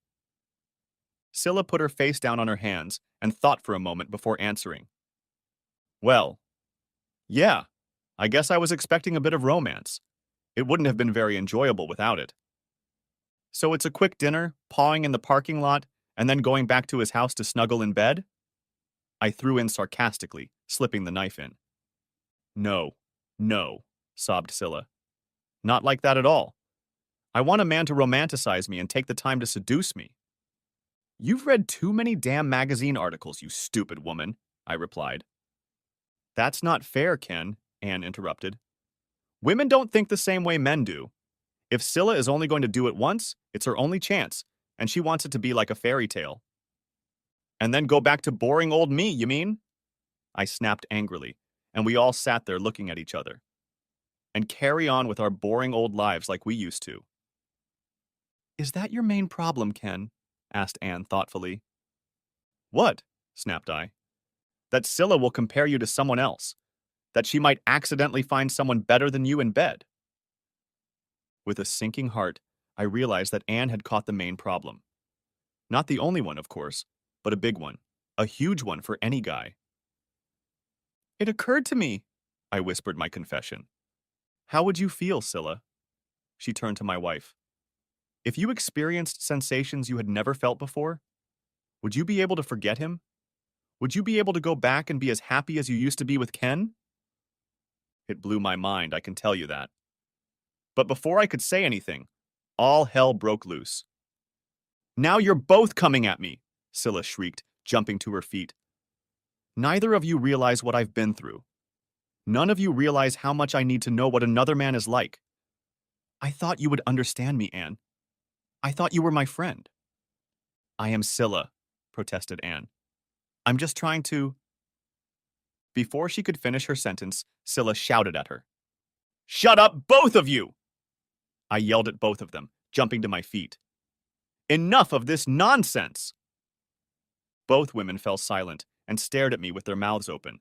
Scylla put her face down on her hands and thought for a moment before answering. Well, yeah, I guess I was expecting a bit of romance. It wouldn't have been very enjoyable without it. So it's a quick dinner, pawing in the parking lot, and then going back to his house to snuggle in bed? I threw in sarcastically, slipping the knife in. No, sobbed Scylla. Not like that at all. I want a man to romanticize me and take the time to seduce me. You've read too many damn magazine articles, you stupid woman, I replied. That's not fair, Ken, Anne interrupted. Women don't think the same way men do. If Scylla is only going to do it once, it's her only chance, and she wants it to be like a fairy tale. And then go back to boring old me, you mean? I snapped angrily, and we all sat there looking at each other. And carry on with our boring old lives like we used to. Is that your main problem, Ken? Asked Anne thoughtfully. What? Snapped I. That Scylla will compare you to someone else. That she might accidentally find someone better than you in bed. With a sinking heart, I realized that Anne had caught the main problem. Not the only one, of course, but a big one. A huge one for any guy. It occurred to me, I whispered my confession. How would you feel, Scylla? She turned to my wife. If you experienced sensations you had never felt before, would you be able to forget him? Would you be able to go back and be as happy as you used to be with Ken? It blew my mind, I can tell you that. But before I could say anything, all hell broke loose. Now you're both coming at me, Scylla shrieked, jumping to her feet. Neither of you realize what I've been through. None of you realize how much I need to know what another man is like. I thought you would understand me, Anne. I thought you were my friend. I am Scylla, protested Anne. I'm just trying to... Before she could finish her sentence, Scylla shouted at her. Shut up, both of you! I yelled at both of them, jumping to my feet. Enough of this nonsense! Both women fell silent and stared at me with their mouths open.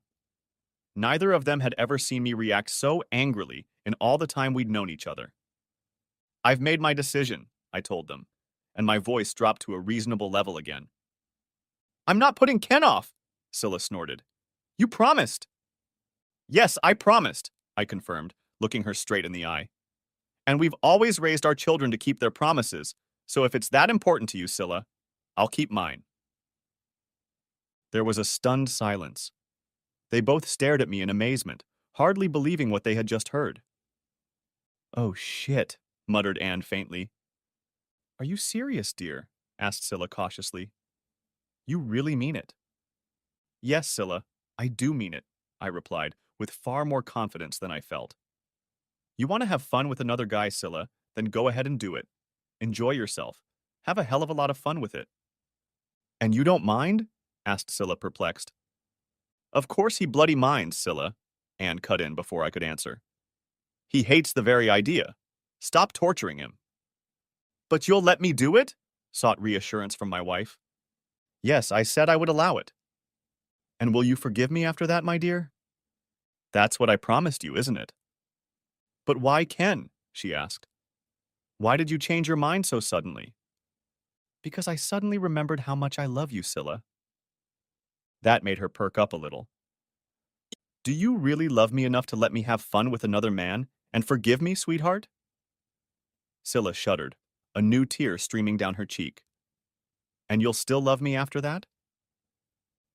Neither of them had ever seen me react so angrily in all the time we'd known each other. I've made my decision, I told them, and my voice dropped to a reasonable level again. I'm not putting Ken off, Scylla snorted. You promised. Yes, I promised, I confirmed, looking her straight in the eye. And we've always raised our children to keep their promises, so if it's that important to you, Scylla, I'll keep mine. There was a stunned silence. They both stared at me in amazement, hardly believing what they had just heard. Oh, shit, muttered Anne faintly. Are you serious, dear? Asked Scylla cautiously. You really mean it? Yes, Scylla, I do mean it, I replied, with far more confidence than I felt. You want to have fun with another guy, Scylla, then go ahead and do it. Enjoy yourself. Have a hell of a lot of fun with it. And you don't mind? Asked Scylla, perplexed. Of course he bloody minds, Scylla, Anne cut in before I could answer. He hates the very idea. Stop torturing him. But you'll let me do it? Sought reassurance from my wife. Yes, I said I would allow it. And will you forgive me after that, my dear? That's what I promised you, isn't it? But why Ken? She asked. Why did you change your mind so suddenly? Because I suddenly remembered how much I love you, Scylla. That made her perk up a little. Do you really love me enough to let me have fun with another man and forgive me, sweetheart? Scylla shuddered, a new tear streaming down her cheek. And you'll still love me after that?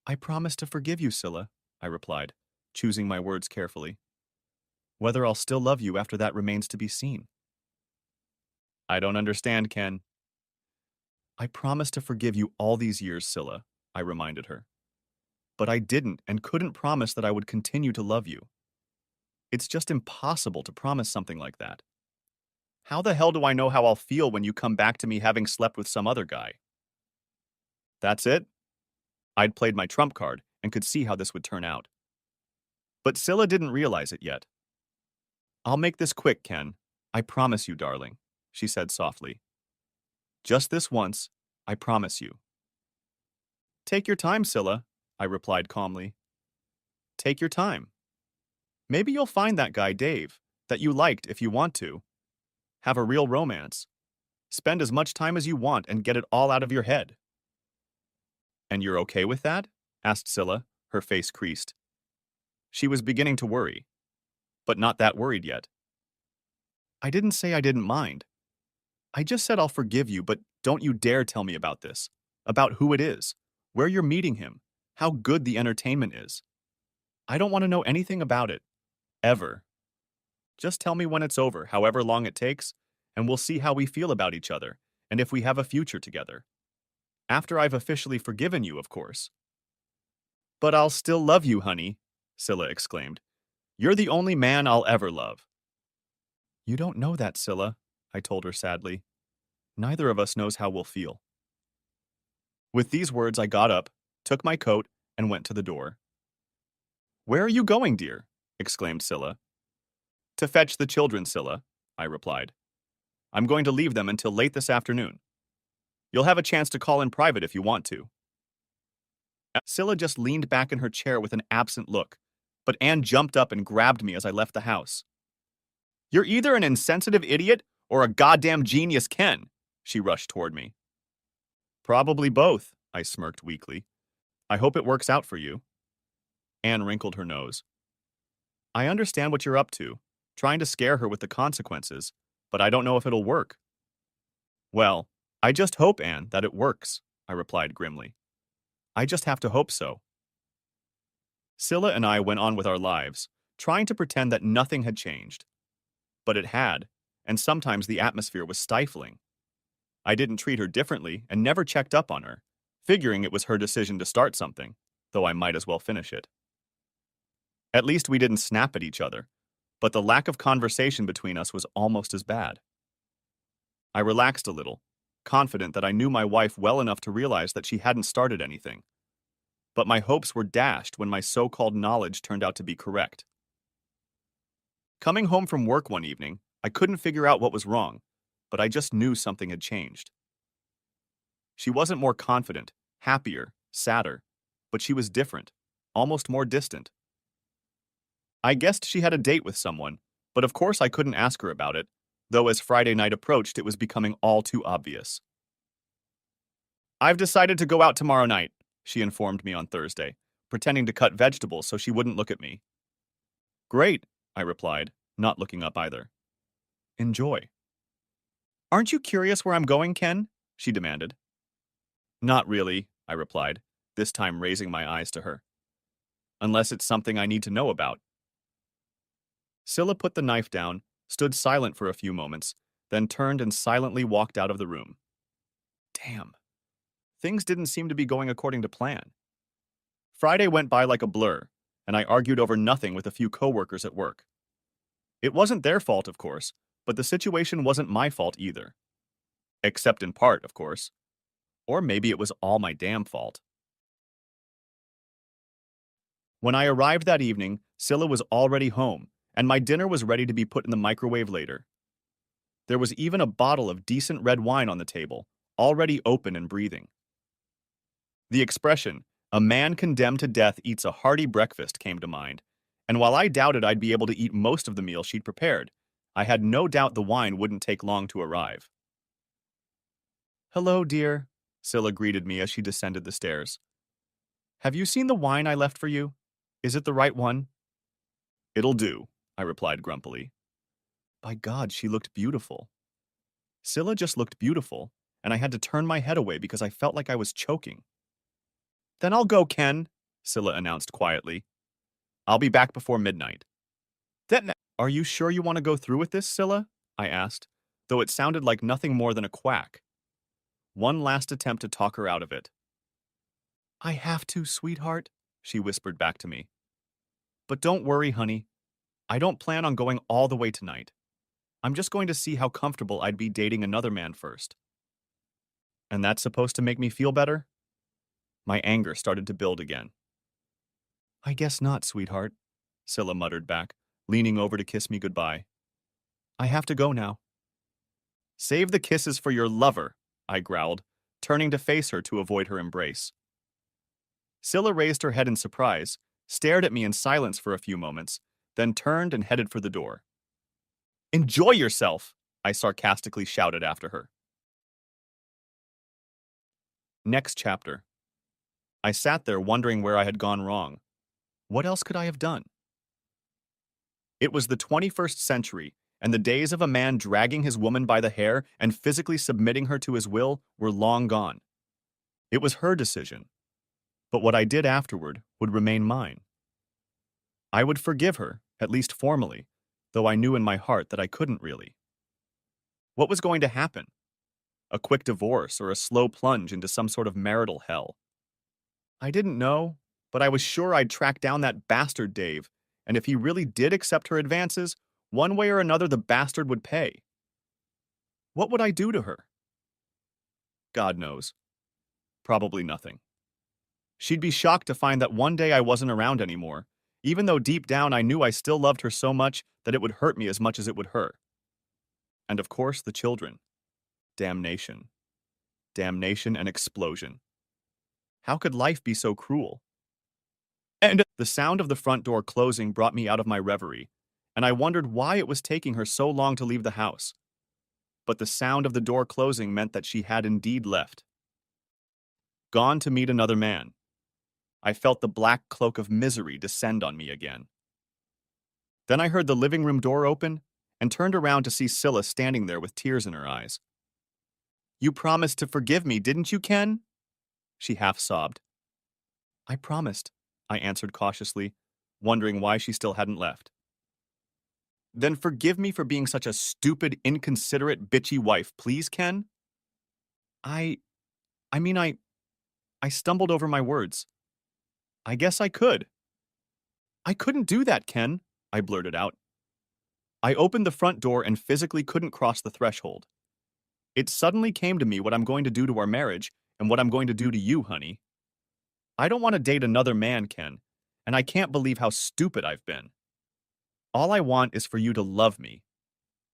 I promise to forgive you, Scylla, I replied, choosing my words carefully. Whether I'll still love you after that remains to be seen. I don't understand, Ken. I promised to forgive you all these years, Scylla, I reminded her. But I didn't and couldn't promise that I would continue to love you. It's just impossible to promise something like that. How the hell do I know how I'll feel when you come back to me having slept with some other guy? That's it? I'd played my trump card and could see how this would turn out. But Scylla didn't realize it yet. I'll make this quick, Ken. I promise you, darling, she said softly. Just this once, I promise you. Take your time, Scylla, I replied calmly. Take your time. Maybe you'll find that guy, Dave, that you liked if you want to. Have a real romance. Spend as much time as you want and get it all out of your head. And you're okay with that? Asked Scylla, her face creased. She was beginning to worry, but not that worried yet. I didn't say I didn't mind. I just said I'll forgive you, but don't you dare tell me about this. About who it is, where you're meeting him, how good the entertainment is. I don't want to know anything about it. Ever. Just tell me when it's over, however long it takes, and we'll see how we feel about each other, and if we have a future together. After I've officially forgiven you, of course. But I'll still love you, honey, Scylla exclaimed. You're the only man I'll ever love. You don't know that, Scylla, I told her sadly. Neither of us knows how we'll feel. With these words, I got up, took my coat, and went to the door. Where are you going, dear? Exclaimed Scylla. To fetch the children, Scylla, I replied. I'm going to leave them until late this afternoon. You'll have a chance to call in private if you want to. Scylla just leaned back in her chair with an absent look, but Anne jumped up and grabbed me as I left the house. You're either an insensitive idiot or a goddamn genius, Ken, she rushed toward me. Probably both, I smirked weakly. I hope it works out for you. Anne wrinkled her nose. I understand what you're up to, trying to scare her with the consequences, but I don't know if it'll work. Well, I just hope, Anne, that it works, I replied grimly. I just have to hope so. Scylla and I went on with our lives, trying to pretend that nothing had changed. But it had, and sometimes the atmosphere was stifling. I didn't treat her differently and never checked up on her, figuring it was her decision to start something, though I might as well finish it. At least we didn't snap at each other, but the lack of conversation between us was almost as bad. I relaxed a little, confident that I knew my wife well enough to realize that she hadn't started anything. But my hopes were dashed when my so-called knowledge turned out to be correct. Coming home from work one evening, I couldn't figure out what was wrong, but I just knew something had changed. She wasn't more confident, happier, sadder, but she was different, almost more distant. I guessed she had a date with someone, but of course I couldn't ask her about it, though as Friday night approached it was becoming all too obvious. I've decided to go out tomorrow night, she informed me on Thursday, pretending to cut vegetables so she wouldn't look at me. Great, I replied, not looking up either. Enjoy. Aren't you curious where I'm going, Ken? She demanded. Not really, I replied, this time raising my eyes to her. Unless it's something I need to know about. Scylla put the knife down, stood silent for a few moments, then turned and silently walked out of the room. Damn. Things didn't seem to be going according to plan. Friday went by like a blur, and I argued over nothing with a few coworkers at work. It wasn't their fault, of course, but the situation wasn't my fault either. Except in part, of course. Or maybe it was all my damn fault. When I arrived that evening, Scylla was already home, and my dinner was ready to be put in the microwave later. There was even a bottle of decent red wine on the table, already open and breathing. The expression, a man condemned to death eats a hearty breakfast, came to mind, and while I doubted I'd be able to eat most of the meal she'd prepared, I had no doubt the wine wouldn't take long to arrive. Hello, dear, Scylla greeted me as she descended the stairs. Have you seen the wine I left for you? Is it the right one? It'll do, I replied grumpily. By God, she looked beautiful. Scylla just looked beautiful, and I had to turn my head away because I felt like I was choking. Then I'll go, Ken, Scylla announced quietly. I'll be back before midnight. Are you sure you want to go through with this, Scylla? I asked, though it sounded like nothing more than a quack. One last attempt to talk her out of it. I have to, sweetheart, she whispered back to me. But don't worry, honey. I don't plan on going all the way tonight. I'm just going to see how comfortable I'd be dating another man first. And that's supposed to make me feel better? My anger started to build again. I guess not, sweetheart, Scylla muttered back, leaning over to kiss me goodbye. I have to go now. Save the kisses for your lover, I growled, turning to face her to avoid her embrace. Scylla raised her head in surprise, stared at me in silence for a few moments, then turned and headed for the door. Enjoy yourself, I sarcastically shouted after her. Next chapter. I sat there wondering where I had gone wrong. What else could I have done? It was the 21st century, and the days of a man dragging his woman by the hair and physically submitting her to his will were long gone. It was her decision, but what I did afterward would remain mine. I would forgive her, at least formally, though I knew in my heart that I couldn't really. What was going to happen? A quick divorce or a slow plunge into some sort of marital hell. I didn't know, but I was sure I'd track down that bastard Dave, and if he really did accept her advances, one way or another the bastard would pay. What would I do to her? God knows. Probably nothing. She'd be shocked to find that one day I wasn't around anymore, even though deep down I knew I still loved her so much that it would hurt me as much as it would her. And of course, the children. Damnation. Damnation and explosion. How could life be so cruel? And the sound of the front door closing brought me out of my reverie, and I wondered why it was taking her so long to leave the house. But the sound of the door closing meant that she had indeed left. Gone to meet another man. I felt the black cloak of misery descend on me again. Then I heard the living room door open and turned around to see Scylla standing there with tears in her eyes. "You promised to forgive me, didn't you, Ken?" She half sobbed. "I promised," I answered cautiously, wondering why she still hadn't left. "Then forgive me for being such a stupid, inconsiderate, bitchy wife, please, Ken?" I I mean, I stumbled over my words. "I guess I could." "I couldn't do that, Ken," I blurted out. I opened the front door and physically couldn't cross the threshold. It suddenly came to me what I'm going to do to our marriage and what I'm going to do to you, honey. I don't want to date another man, Ken, and I can't believe how stupid I've been. All I want is for you to love me.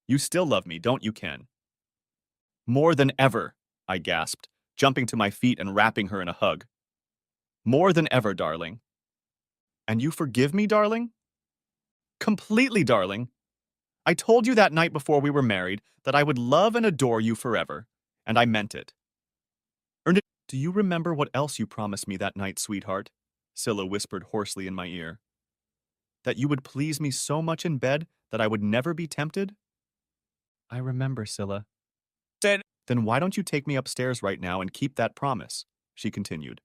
You still love me, don't you, Ken?" "More than ever," I gasped, jumping to my feet and wrapping her in a hug. "More than ever, darling." "And you forgive me, darling?" "Completely, darling. I told you that night before we were married that I would love and adore you forever, and I meant it." "Do you remember what else you promised me that night, sweetheart?" Scylla whispered hoarsely in my ear. "That you would please me so much in bed that I would never be tempted?" "I remember, Scylla." "Then why don't you take me upstairs right now and keep that promise?" she continued.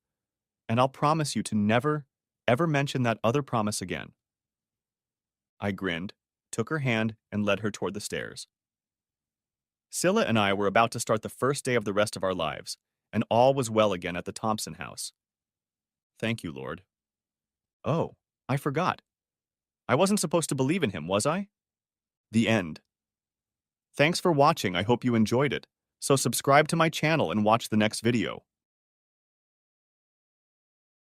"And I'll promise you to never, ever mention that other promise again." I grinned, took her hand, and led her toward the stairs. Scylla and I were about to start the first day of the rest of our lives, and all was well again at the Thompson house. Thank you, Lord. Oh, I forgot. I wasn't supposed to believe in him, was I? The end. Thanks for watching. I hope you enjoyed it. So subscribe to my channel and watch the next video.